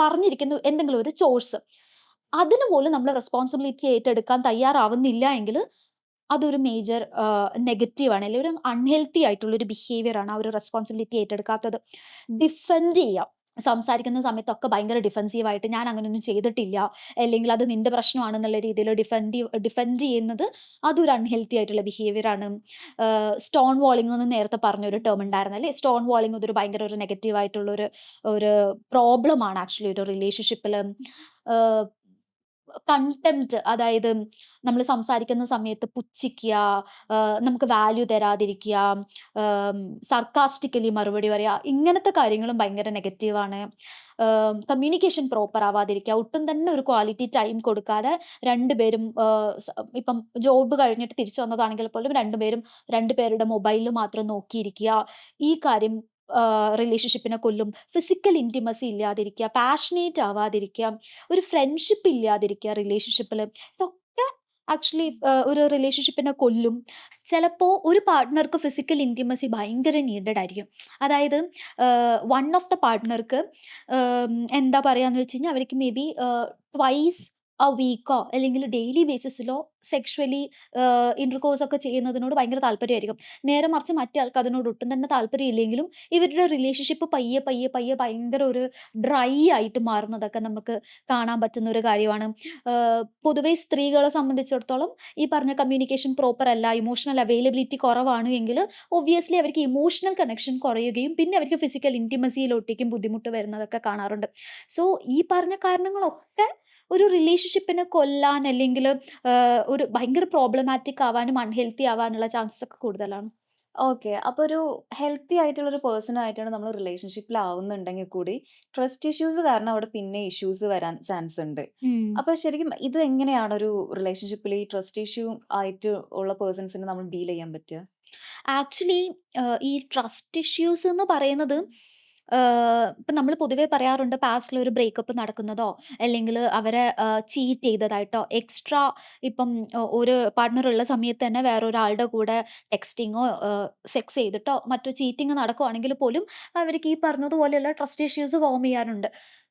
പറഞ്ഞിരിക്കുന്ന എന്തെങ്കിലും ഒരു ചോയ്സ്, അതിന് പോലും നമ്മൾ റെസ്പോൺസിബിലിറ്റി ഏറ്റെടുക്കാൻ തയ്യാറാവുന്നില്ല എങ്കിൽ അതൊരു മേജർ നെഗറ്റീവ് ആണ്. അല്ലെങ്കിൽ ഒരു അൺഹെൽത്തി ആയിട്ടുള്ള ഒരു ബിഹേവിയർ ആണ് ആ ഒരു റെസ്പോൺസിബിലിറ്റി ഏറ്റെടുക്കാത്തത്. ഡിഫെൻഡ് ചെയ്യാം. സംസാരിക്കുന്ന സമയത്തൊക്കെ ഭയങ്കര ഡിഫെൻസീവ് ആയിട്ട് ഞാൻ അങ്ങനെയൊന്നും ചെയ്തിട്ടില്ല, അല്ലെങ്കിൽ അത് നിന്റെ പ്രശ്നമാണെന്നുള്ള രീതിയിൽ ഡിഫെൻഡ് ചെയ്യുന്നത് അതൊരു അൺഹെൽത്തി ആയിട്ടുള്ള ബിഹേവിയർ ആണ്. സ്റ്റോൺ വാളിംഗ് എന്ന് നേരത്തെ പറഞ്ഞൊരു ടേം ഉണ്ടായിരുന്നു അല്ലേ? സ്റ്റോൺ വാളിംഗ് അതൊരു ഭയങ്കര ഒരു നെഗറ്റീവ് ആയിട്ടുള്ള ഒരു പ്രോബ്ലം ആണ് ആക്ച്വലി ഒരു റിലേഷൻഷിപ്പിൽ. കണ്ടംപ്റ്റ്, അതായത് നമ്മൾ സംസാരിക്കുന്ന സമയത്ത് പുച്ഛിക്കുക, നമുക്ക് വാല്യൂ തരാതിരിക്കുക, സർക്കാസ്റ്റിക്കലി മറുപടി പറയുക, ഇങ്ങനത്തെ കാര്യങ്ങളും ഭയങ്കര നെഗറ്റീവാണ്. കമ്മ്യൂണിക്കേഷൻ പ്രോപ്പർ ആവാതിരിക്കുക, ഒട്ടും തന്നെ ഒരു ക്വാളിറ്റി ടൈം കൊടുക്കാതെ രണ്ടുപേരും ഇപ്പം ജോബ് കഴിഞ്ഞിട്ട് തിരിച്ചു വന്നതാണെങ്കിൽ പോലും രണ്ടുപേരും രണ്ടുപേരുടെ മൊബൈലിൽ മാത്രം നോക്കിയിരിക്കുക. ഈ കാര്യം റിലേഷൻഷിപ്പിനെ കൊല്ലും. ഫിസിക്കൽ ഇൻറ്റിമസി ഇല്ലാതിരിക്കുക, പാഷനേറ്റ് ആവാതിരിക്കുക, ഒരു ഫ്രണ്ട്ഷിപ്പ് ഇല്ലാതിരിക്കുക റിലേഷൻഷിപ്പിൽ. ഇതൊക്കെ ആക്ച്വലി ഒരു റിലേഷൻഷിപ്പിനെ കൊല്ലും. ചിലപ്പോൾ ഒരു പാർട്ട്ണർക്ക് ഫിസിക്കൽ ഇൻറ്റിമസി ഭയങ്കര നീഡഡ് ആയിരിക്കും. അതായത് വൺ ഓഫ് ദ പാർട്ട്ണർക്ക് എന്താ പറയാന്ന് വെച്ച് കഴിഞ്ഞാൽ അവർക്ക് മേ ബി ട്വൈസ് വീക്കോ അല്ലെങ്കിൽ ഡെയിലി ബേസിസിലോ സെക്ഷുവലി ഇന്റർകോഴ്സ് ഒക്കെ ചെയ്യുന്നതിനോട് ഭയങ്കര താല്പര്യമായിരിക്കും. നേരെ മറിച്ച് മറ്റേ ആൾക്ക് അതിനോട് ഒട്ടും തന്നെ താല്പര്യമില്ലെങ്കിലും ഇവരുടെ റിലേഷൻഷിപ്പ് പയ്യെ പയ്യെ പയ്യെ ഭയങ്കര ഒരു ഡ്രൈ ആയിട്ട് മാറുന്നതൊക്കെ നമുക്ക് കാണാൻ പറ്റുന്ന ഒരു കാര്യമാണ്. പൊതുവെ സ്ത്രീകളെ സംബന്ധിച്ചിടത്തോളം ഈ പറഞ്ഞ കമ്മ്യൂണിക്കേഷൻ പ്രോപ്പർ അല്ല, ഇമോഷണൽ അവൈലബിലിറ്റി കുറവാണ് എങ്കിൽ ഒബ്വിയസ്ലി അവർക്ക് ഇമോഷണൽ കണക്ഷൻ കുറയുകയും പിന്നെ അവർക്ക് ഫിസിക്കൽ ഇൻറ്റിമസിയിലോട്ടേക്കും ബുദ്ധിമുട്ട് വരുന്നതൊക്കെ കാണാറുണ്ട്. സോ ഈ പറഞ്ഞ കാരണങ്ങളൊക്കെ ഒരു റിലേഷൻഷിപ്പിനെ കൊല്ലാൻ അല്ലെങ്കിൽ ഒരു ഭയങ്കര പ്രോബ്ലമാറ്റിക് ആവാനും അൺഹെൽത്തി ആവാനുള്ള ചാൻസസ് ഒക്കെ കൂടുതലാണ്. ഓക്കെ. അപ്പൊ ഒരു ഹെൽത്തി ആയിട്ടുള്ള ഒരു പേഴ്സണായിട്ടാണ് നമ്മൾ റിലേഷൻഷിപ്പിലാവുന്നുണ്ടെങ്കിൽ കൂടി, ട്രസ്റ്റ് ഇഷ്യൂസ് കാരണം അവിടെ പിന്നെ ഇഷ്യൂസ് വരാൻ ചാൻസ് ഉണ്ട്. ഉം. അപ്പൊ ശരിക്കും ഇത് എങ്ങനെയാണ് ഒരു റിലേഷൻഷിപ്പിൽ ഈ ട്രസ്റ്റ് ഇഷ്യൂ ആയിട്ട് ഉള്ള പേഴ്സൺസിനെ നമ്മൾ ഡീൽ ചെയ്യാൻ പറ്റുക? ആക്ച്വലി ഈ ട്രസ്റ്റ് ഇഷ്യൂസ് എന്ന് പറയുന്നത് ഇപ്പം നമ്മൾ പൊതുവേ പറയാറുണ്ട് പാസ്റ്റിൽ ഒരു ബ്രേക്കപ്പ് നടക്കുന്നതോ, അല്ലെങ്കിൽ അവരെ ചീറ്റ് ചെയ്തതായിട്ടോ, എക്സ്ട്രാ ഇപ്പം ഒരു പാർട്ട്ണർ ഉള്ള സമയത്ത് തന്നെ വേറൊരാളുടെ കൂടെ ടെക്സ്റ്റിങ്ങോ, സെക്സ് ചെയ്തിട്ടോ മറ്റു ചീറ്റിംഗ് നടക്കുവാണെങ്കിൽ പോലും അവർക്ക് ഈ പറഞ്ഞതുപോലെയുള്ള ട്രസ്റ്റ് ഇഷ്യൂസ് ഫോം ചെയ്യാറുണ്ട്.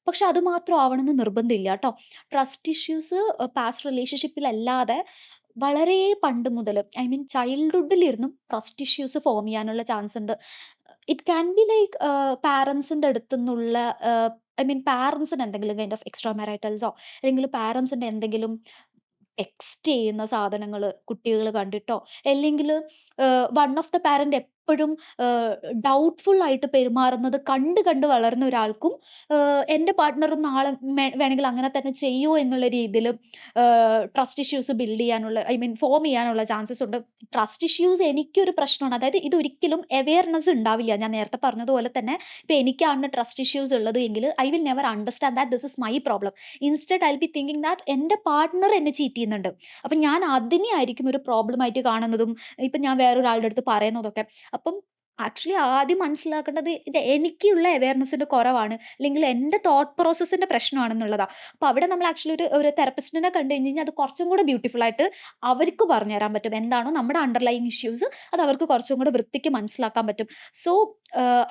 പക്ഷെ അത് മാത്രം ആവണമെന്ന് നിർബന്ധമില്ല ട്ടോ. ട്രസ്റ്റ് ഇഷ്യൂസ് പാസ്റ്റ് റിലേഷൻഷിപ്പിലല്ലാതെ വളരെ പണ്ട് മുതൽ, ഐ മീൻ ചൈൽഡ്ഹുഡിലിരുന്നും ട്രസ്റ്റ് ഇഷ്യൂസ് ഫോം ചെയ്യാനുള്ള ചാൻസ് ഉണ്ട്. ഇറ്റ് ക്യാൻ ബി ലൈക്ക് പാരന്റ്സിന്റെ അടുത്തുന്നുള്ള, ഐ മീൻ പാരന്റ്സിന് എന്തെങ്കിലും കൈൻഡ് ഓഫ് എക്സ്ട്രാ മാരിറ്റൽസോ, അല്ലെങ്കിൽ പാരന്റ്സിന്റെ എന്തെങ്കിലും ടെക്സ്റ്റ് ചെയ്യുന്ന സാധനങ്ങള് കുട്ടികള് കണ്ടിട്ടോ, അല്ലെങ്കില് വൺ ഓഫ് ദ പാരന്റ് എപ്പഴും ഡൗട്ട്ഫുൾ ആയിട്ട് പെരുമാറുന്നത് കണ്ട് കണ്ട് വളർന്ന ഒരാൾക്കും, എന്റെ പാർട്ട്ണറും നാളെ വേണമെങ്കിൽ അങ്ങനെ തന്നെ ചെയ്യുമോ എന്നുള്ള രീതിയില് ട്രസ്റ്റ് ഇഷ്യൂസ് ബിൽഡ് ചെയ്യാനുള്ള, ഐ മീൻ ഫോം ചെയ്യാനുള്ള ചാൻസസ് ഉണ്ട്. ട്രസ്റ്റ് ഇഷ്യൂസ് എനിക്കൊരു പ്രശ്നമാണ്. അതായത് ഇതൊരിക്കലും അവെയർനെസ് ഉണ്ടാവില്ല. ഞാൻ നേരത്തെ പറഞ്ഞതുപോലെ തന്നെ ഇപ്പൊ എനിക്കാണ് ട്രസ്റ്റ് ഇഷ്യൂസ് ഉള്ളത് എങ്കിൽ I will never understand that this is my problem. Instead I will be thinking that എന്റെ പാർട്ട്ണർ എന്നെ ചീറ്റ് ചെയ്യുന്നുണ്ട്. അപ്പം ഞാൻ അതിനെ ആയിരിക്കും ഒരു പ്രോബ്ലം ആയിട്ട് കാണുന്നതും, ഇപ്പം ഞാൻ വേറൊരാളുടെ അടുത്ത് പറയുന്നതൊക്കെ. അപ്പം ആക്ച്വലി ആദ്യം മനസ്സിലാക്കേണ്ടത് ഇത് എനിക്കുള്ള അവെയർനെസ്സിന്റെ കുറവാണ്, അല്ലെങ്കിൽ എൻ്റെ തോട്ട് പ്രോസസ്സിന്റെ പ്രശ്നമാണെന്നുള്ളതാ. അപ്പോൾ അവിടെ നമ്മൾ ആക്ച്വലി ഒരു തെറപ്പിസ്റ്റിനെ കണ്ടു കഴിഞ്ഞ് കഴിഞ്ഞാൽ അത് കുറച്ചും കൂടെ ബ്യൂട്ടിഫുൾ ആയിട്ട് അവർക്ക് പറഞ്ഞു തരാൻ പറ്റും. എന്താണോ നമ്മുടെ അണ്ടർലൈങ് ഇഷ്യൂസ് അത് അവർക്ക് കുറച്ചും കൂടെ വൃത്തിക്ക് മനസ്സിലാക്കാൻ പറ്റും. സോ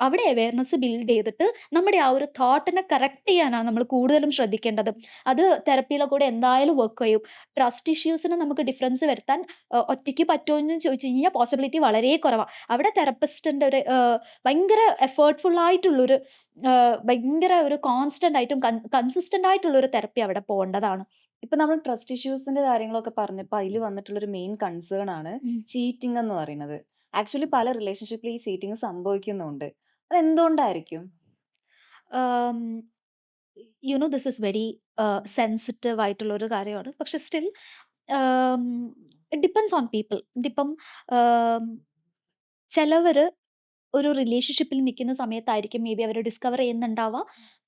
അവിടെ അവെയർനെസ് ബിൽഡ് ചെയ്തിട്ട് നമ്മുടെ ആ ഒരു തോട്ടിനെ കറക്റ്റ് ചെയ്യാനാണ് നമ്മൾ കൂടുതലും ശ്രദ്ധിക്കേണ്ടത്. അത് തെറപ്പിയിലെ കൂടെ എന്തായാലും വർക്ക് ചെയ്യും. ട്രസ്റ്റ് ഇഷ്യൂസിന് നമുക്ക് ഡിഫറൻസ് വരുത്താൻ ഒറ്റയ്ക്ക് പറ്റുമോ എന്ന് ചോദിച്ചു കഴിഞ്ഞാൽ പോസിബിലിറ്റി വളരെ കുറവാണ്. അവിടെ തെറപ്പിസ്റ്റിന്റെ ഒരു ഭയങ്കര എഫേർട്ട്ഫുൾ ആയിട്ടുള്ളൊരു, ഭയങ്കര ഒരു കോൺസ്റ്റന്റ് ആയിട്ടും കൺസിസ്റ്റന്റ് ആയിട്ടുള്ള ഒരു തെറപ്പി അവിടെ പോകേണ്ടതാണ്. ഇപ്പൊ നമ്മൾ ട്രസ്റ്റ് ഇഷ്യൂസിന്റെ കാര്യങ്ങളൊക്കെ പറഞ്ഞപ്പോ അതിൽ വന്നിട്ടുള്ള ഒരു മെയിൻ കൺസേൺ ആണ് ഉം. ചീറ്റിംഗ് എന്ന് പറയുന്നത്. ആക്ച്വലി പല റിലേഷൻഷിപ്പിൽ ഈ ചീറ്റിംഗ് സംഭവിക്കുന്നുണ്ട്. അതെന്തുകൊണ്ടായിരിക്കും? You know this is very sensitive ആയിട്ടുള്ള ഒരു കാര്യമാണ്. പക്ഷെ still it depends on people. ഇതിപ്പം ചിലവര് ഒരു റിലേഷൻഷിപ്പിൽ നിൽക്കുന്ന സമയത്തായിരിക്കും മേ ബി അവർ ഡിസ്കവർ ചെയ്യുന്നുണ്ടാവുക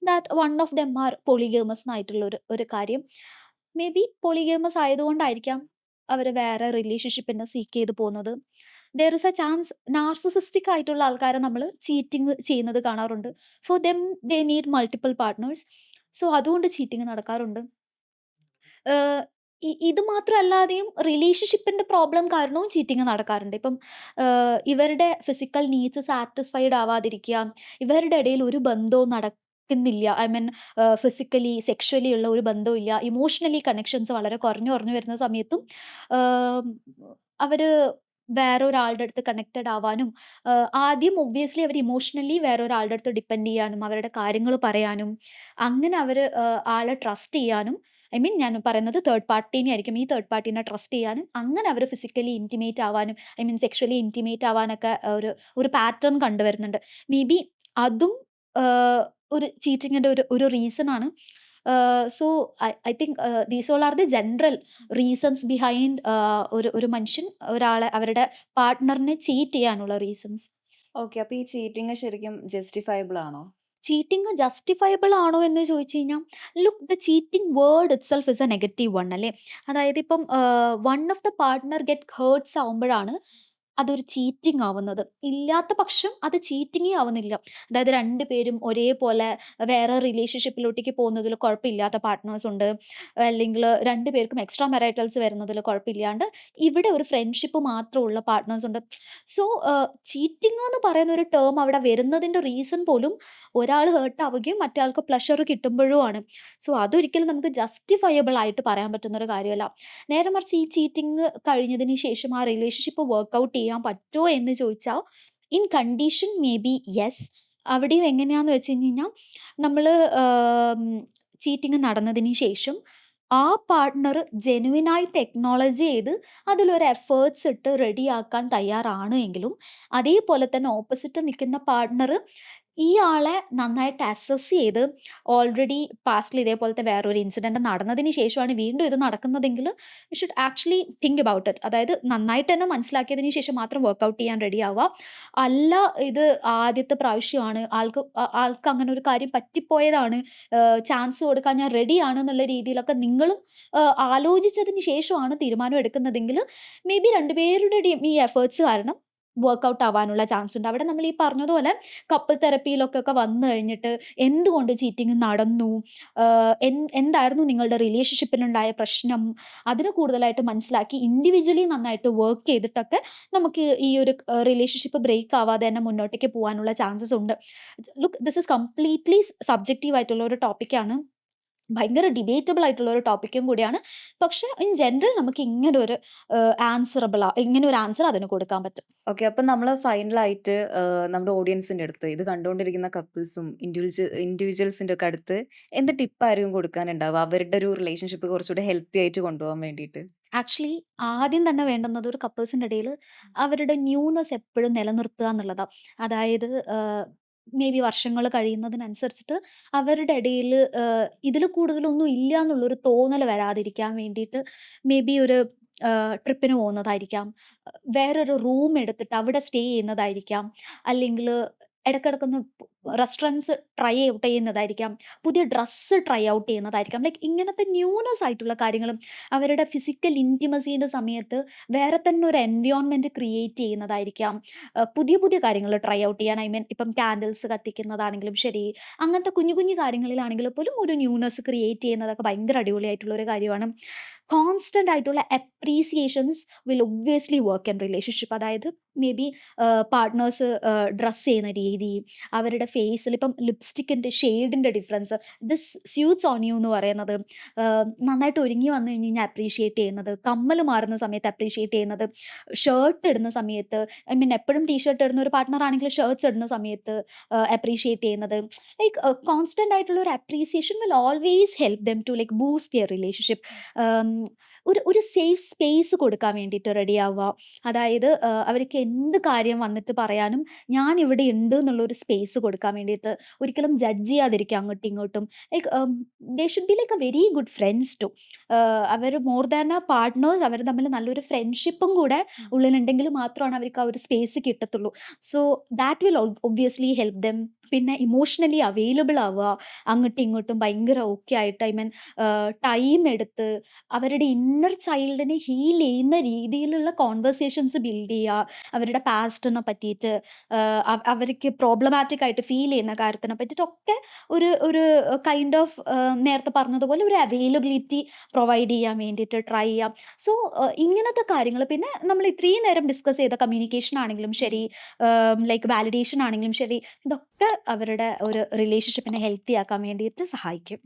that one of them are polygamous ആയിട്ടുള്ള ഒരു കാര്യം. മേ ബി പോളിഗേമസ് ആയതുകൊണ്ടായിരിക്കാം അവർ വേറെ റിലേഷൻഷിപ്പിനെ സീക്ക് ചെയ്ത് പോകുന്നത്. There is a chance narcissistic ആയിട്ടുള്ള ആൾക്കാരെ നമ്മൾ ചീറ്റിംഗ് ചെയ്യുന്നത് കാണാറുണ്ട്. For them they need multiple partners. So അതുകൊണ്ട് ചീറ്റിംഗ് നടക്കാറുണ്ട്. ഏഹ് ഇത് മാത്രമല്ലാതെയും റിലേഷൻഷിപ്പിന്റെ പ്രോബ്ലം കാരണവും ചീറ്റിംഗ് നടക്കാറുണ്ട്. ഇപ്പം ഇവരുടെ ഫിസിക്കൽ നീഡ്സ് സാറ്റിസ്ഫൈഡ് ആവാതിരിക്കുക, ഇവരുടെ ഇടയിൽ ഒരു ബന്ധവും നടക്കുന്നില്ല. ഐ മീൻ ഫിസിക്കലി, സെക്ഷുവലി ഉള്ള ഒരു ബന്ധവും ഇല്ല. ഇമോഷണലി കണക്ഷൻസ് വളരെ കുറഞ്ഞു കുറഞ്ഞു വരുന്ന സമയത്തും ആം, അവര് വേറൊരാളുടെ അടുത്ത് കണക്റ്റഡ് ആവാനും, ആദ്യം ഒബ്വിയസ്ലി അവർ ഇമോഷണലി വേറൊരാളുടെ അടുത്ത് ഡിപ്പെൻഡ് ചെയ്യാനും അവരുടെ കാര്യങ്ങൾ പറയാനും, അങ്ങനെ അവർ ആളെ ട്രസ്റ്റ് ചെയ്യാനും, ഐ മീൻ ഞാൻ പറയുന്നത് തേർഡ് പാർട്ടീനെ ആയിരിക്കും. ഈ തേർഡ് പാർട്ടീനെ ട്രസ്റ്റ് ചെയ്യാനും അങ്ങനെ അവർ ഫിസിക്കലി ഇന്റിമേറ്റ് ആവാനും, ഐ മീൻ സെക്ഷുവലി ഇന്റിമേറ്റ് ആവാനൊക്കെ ഒരു ഒരു പാറ്റേൺ കണ്ടുവരുന്നുണ്ട്. മേ ബി അതും ആഹ്, ഒരു ചീറ്റിങ്ങിന്റെ ഒരു ഒരു റീസൺ ആണ്. So I think these all are the general reasons behind ഒരു മനുഷ്യൻ ഒരാളെ അവരുടെ പാർട്ട്ണറിനെ ചീറ്റ് ചെയ്യാനുള്ള റീസൺസ്. ഓക്കെ. അപ്പൊ ഈ ചീറ്റിംഗ് ശരിക്കും ജസ്റ്റിഫയബിൾ ആണോ? ചീറ്റിംഗ് ജസ്റ്റിഫയബിൾ ആണോ എന്ന് ചോദിച്ചു കഴിഞ്ഞാൽ, look the cheating word itself is a negative one അല്ലേ. അതായത് ഇപ്പം one of the partner get hurts ആവുമ്പോഴാണ് അതൊരു ചീറ്റിംഗ് ആവുന്നത്. ഇല്ലാത്ത പക്ഷം അത് ചീറ്റിംഗേ ആവുന്നില്ല. അതായത് 2 പേരും ഒരേപോലെ വേറെ റിലേഷൻഷിപ്പിലോട്ടേക്ക് പോകുന്നതിൽ കുഴപ്പമില്ലാത്ത പാർട്ട്നേഴ്സ് ഉണ്ട്. അല്ലെങ്കിൽ 2 പേർക്കും എക്സ്ട്രാ മാരിറ്റൽസ് വരുന്നതിൽ കുഴപ്പമില്ലാണ്ട് ഇവിടെ ഒരു ഫ്രണ്ട്ഷിപ്പ് മാത്രമുള്ള പാർട്ട്നേഴ്സ് ഉണ്ട്. സോ ചീറ്റിംഗ് എന്ന് പറയുന്ന ഒരു ടേം അവിടെ വരുന്നതിന്റെ റീസൺ പോലും ഒരാൾ ഹേർട്ട് ആവുകയും മറ്റേ ആൾക്ക് പ്ലഷർ കിട്ടുമ്പോഴും ആണ്. സോ അതൊരിക്കലും നമുക്ക് ജസ്റ്റിഫയബിൾ ആയിട്ട് പറയാൻ പറ്റുന്ന ഒരു കാര്യമല്ല. നേരെ മറിച്ച് ഈ ചീറ്റിംഗ് കഴിഞ്ഞതിന് ശേഷം ആ റിലേഷൻഷിപ്പ് വർക്ക്ഔട്ട് ചെയ്യാൻ പറ്റുമോ എന്ന് ചോദിച്ചാൽ, in condition may be yes. അവിടെയും എങ്ങനെയാന്ന് വെച്ച് കഴിഞ്ഞാൽ, നമ്മൾ ചീറ്റിംഗ് നടന്നതിന് ശേഷം ആ പാർട്ട്ണർ ജെനുവിനായിട്ട് എക്നോളജ് ചെയ്ത് അതിലൊരു എഫേർട്സ് ഇട്ട് റെഡിയാക്കാൻ തയ്യാറാണ് എങ്കിലും, അതേപോലെ തന്നെ ഓപ്പോസിറ്റ് നിൽക്കുന്ന പാർട്ട്ണർ ഈ ആളെ നന്നായിട്ട് അസസ് ചെയ്ത്, ഓൾറെഡി പാസ്റ്റിൽ ഇതേപോലത്തെ വേറൊരു ഇൻസിഡന്റ് നടന്നതിന് ശേഷമാണ് വീണ്ടും ഇത് നടക്കുന്നതെങ്കിൽ you should actually think about it. അതായത് നന്നായിട്ട് തന്നെ മനസ്സിലാക്കിയതിന് ശേഷം മാത്രം വർക്ക്ഔട്ട് ചെയ്യാൻ റെഡി ആവുക. അല്ല, ഇത് ആദ്യത്തെ പ്രാവശ്യമാണ്, ആൾക്ക് അങ്ങനെ ഒരു കാര്യം പറ്റിപ്പോയതാണ്, ചാൻസ് കൊടുക്കാൻ ഞാൻ റെഡിയാണ് എന്നുള്ള രീതിയിലൊക്കെ നിങ്ങളും ആലോചിച്ചതിന് ശേഷമാണ് തീരുമാനം എടുക്കുന്നതെങ്കിൽ, മേ ബി രണ്ടുപേരുടെയും ഈ എഫേർട്സ് കാരണം വർക്ക്ഔട്ട് ആവാനുള്ള ചാൻസ് ഉണ്ട്. അവിടെ നമ്മൾ ഈ പറഞ്ഞതുപോലെ കപ്പിൾ തെറപ്പിയിലൊക്കെ വന്നു കഴിഞ്ഞിട്ട് എന്തുകൊണ്ട് ചീറ്റിംഗ് നടന്നു? എന്തായിരുന്നു നിങ്ങളുടെ റിലേഷൻഷിപ്പിലുണ്ടായ പ്രശ്നം? അതിന് കൂടുതലായിട്ട് മനസ്സിലാക്കി ഇൻഡിവിജ്വലി നന്നായിട്ട് വർക്ക് ചെയ്തിട്ടൊക്കെ നമുക്ക് ഈ ഒരു റിലേഷൻഷിപ്പ് ബ്രേക്ക് ആവാതെ തന്നെ മുന്നോട്ടേക്ക് പോവാനുള്ള ചാൻസസ് ഉണ്ട്. Look this is completely subjective ആയിട്ടുള്ള ഒരു ടോപ്പിക്കാണ്. ഭയങ്കര ഡിബേറ്റബിൾ ആയിട്ടുള്ള ഒരു ടോപ്പിക്കും കൂടിയാണ്. പക്ഷേ ഇൻ ജനറൽ നമുക്ക് ഇങ്ങനെ ഒരു ആൻസർ അതിന് കൊടുക്കാൻ പറ്റും. ഓക്കെ. അപ്പൊ നമ്മള് ഫൈനലായിട്ട് നമ്മുടെ ഓഡിയൻസിന്റെ അടുത്ത്, ഇത് കണ്ടുകൊണ്ടിരിക്കുന്ന കപ്പിൾസും ഇൻഡിവിജ്വൽസിന്റെ ഒക്കെ അടുത്ത് എന്ത് ടിപ്പായിരിക്കും കൊടുക്കാനുണ്ടാവുക? അവരുടെ ഒരു റിലേഷൻഷിപ്പ് കുറച്ചുകൂടെ ഹെൽത്തി ആയിട്ട് കൊണ്ടുപോകാൻ വേണ്ടിയിട്ട്? ആക്ച്വലി ആദ്യം തന്നെ വേണ്ടുന്നത് ഒരു കപ്പിൾസിന്റെ ഇടയിൽ അവരുടെ ന്യൂനെസ് എപ്പോഴും നിലനിർത്തുക എന്നുള്ളതാ. അതായത് മേ ബി വർഷങ്ങൾ കഴിയുന്നതിനനുസരിച്ചിട്ട് അവരുടെ ഇടയിൽ ഇതിൽ കൂടുതലൊന്നും ഇല്ല എന്നുള്ളൊരു തോന്നൽ വരാതിരിക്കാൻ വേണ്ടിയിട്ട് മേ ബി ഒരു ട്രിപ്പിന് പോകുന്നതായിരിക്കാം, വേറൊരു റൂം എടുത്തിട്ട് അവിടെ സ്റ്റേ ചെയ്യുന്നതായിരിക്കാം, അല്ലെങ്കിൽ ഇടക്കിടക്കൊന്ന് റെസ്റ്റോറൻറ്റ്സ് ട്രൈ ഔട്ട് ചെയ്യുന്നതായിരിക്കാം, പുതിയ ഡ്രസ്സ് ട്രൈ ഔട്ട് ചെയ്യുന്നതായിരിക്കാം. ലൈക്ക് ഇങ്ങനത്തെ ന്യൂനസ് ആയിട്ടുള്ള കാര്യങ്ങളും അവരുടെ ഫിസിക്കൽ ഇൻറ്റിമസീൻ്റെ സമയത്ത് വേറെ തന്നെ ഒരു എൻവയോൺമെൻറ്റ് ക്രിയേറ്റ് ചെയ്യുന്നതായിരിക്കാം. പുതിയ പുതിയ കാര്യങ്ങൾ ട്രൈ ഔട്ട് ചെയ്യാൻ, ഐ മീൻ ഇപ്പം കാൻഡിൽസ് കത്തിക്കുന്നതാണെങ്കിലും ശരി, അങ്ങനത്തെ കുഞ്ഞു കുഞ്ഞു കാര്യങ്ങളിലാണെങ്കിൽ പോലും ഒരു ന്യൂനസ് ക്രിയേറ്റ് ചെയ്യുന്നതൊക്കെ ഭയങ്കര അടിപൊളിയായിട്ടുള്ള ഒരു കാര്യമാണ്. കോൺസ്റ്റൻ്റ് ആയിട്ടുള്ള appreciations will obviously work in relationship. അതായത് മേ ബി പാർട്ട്നേഴ്സ് ഡ്രസ്സ് ചെയ്യുന്ന രീതി, അവരുടെ ഫേസിൽ ഇപ്പം ലിപ്സ്റ്റിക്കിൻ്റെ ഷെയ്ഡിൻ്റെ difference, this suits on you എന്ന് പറയുന്നത്, നന്നായിട്ട് ഒരുങ്ങി വന്നു കഴിഞ്ഞ് കഴിഞ്ഞാൽ അപ്രീഷിയേറ്റ് ചെയ്യുന്നത്, കമ്മൽ മാറുന്ന സമയത്ത് അപ്രീഷിയേറ്റ് ചെയ്യുന്നത്, ഷർട്ട് ഇടുന്ന സമയത്ത്, ഐ മീൻ എപ്പോഴും ടീഷർട്ട് ഇടുന്ന ഒരു പാർട്ട്ണർ ആണെങ്കിൽ ഷർട്ട്സ് ഇടുന്ന സമയത്ത് അപ്രീഷിയേറ്റ് ചെയ്യുന്നത്, ലൈക്ക് കോൺസ്റ്റൻ്റ് ആയിട്ടുള്ള ഒരു appreciation will always help them to like boost their relationship. ഒരു സേഫ് സ്പേസ് കൊടുക്കാൻ വേണ്ടിയിട്ട് റെഡിയാവുക. അതായത് അവർക്ക് എന്ത് കാര്യം വന്നിട്ട് പറയാനും ഞാൻ ഇവിടെ ഉണ്ട് എന്നുള്ളൊരു സ്പേസ് കൊടുക്കാൻ വേണ്ടിയിട്ട്, ഒരിക്കലും ജഡ്ജ് ചെയ്യാതിരിക്കുക അങ്ങോട്ടും ഇങ്ങോട്ടും. Like they should be like a very good friends too. അവർ മോർ ദാൻ എ പാർട്ട്നേഴ്സ്, അവർ തമ്മിൽ നല്ലൊരു ഫ്രണ്ട്ഷിപ്പും കൂടെ ഉള്ളിലുണ്ടെങ്കിൽ മാത്രമാണ് അവർക്ക് ആ ഒരു സ്പേസ് കിട്ടത്തുള്ളൂ. So that will obviously help them. പിന്നെ ഇമോഷണലി അവൈലബിൾ ആവുക, അങ്ങോട്ടും ഇങ്ങോട്ടും ഭയങ്കര ഓക്കെ ആയിട്ട്, ഐ മീൻ ടൈം എടുത്ത് അവരുടെ ഇന്നർ ചൈൽഡിനെ ഹീൽ ചെയ്യുന്ന രീതിയിലുള്ള കോൺവെർസേഷൻസ് ബിൽഡ് ചെയ്യുക. അവരുടെ പാസ്റ്റിനെ പറ്റിയിട്ട്, അവർക്ക് പ്രോബ്ലമാറ്റിക് ആയിട്ട് ഫീൽ ചെയ്യുന്ന കാര്യത്തിനെ പറ്റിയിട്ടൊക്കെ ഒരു ഒരു കൈൻഡ് ഓഫ് നേരത്തെ പറഞ്ഞതുപോലെ ഒരു അവൈലബിലിറ്റി പ്രൊവൈഡ് ചെയ്യാൻ വേണ്ടിയിട്ട് ട്രൈ ചെയ്യാം. സോ ഇങ്ങനത്തെ കാര്യങ്ങൾ, പിന്നെ നമ്മൾ ഇത്രയും നേരം ഡിസ്കസ് ചെയ്ത കമ്മ്യൂണിക്കേഷൻ ആണെങ്കിലും ശരി, ലൈക്ക് വാലിഡേഷൻ ആണെങ്കിലും ശരി, ഇതൊക്കെ അവരുടെ ഒരു റിലേഷൻഷിപ്പിനെ ഹെൽത്തി ആക്കാൻ വേണ്ടിയിട്ട് സഹായിക്കും.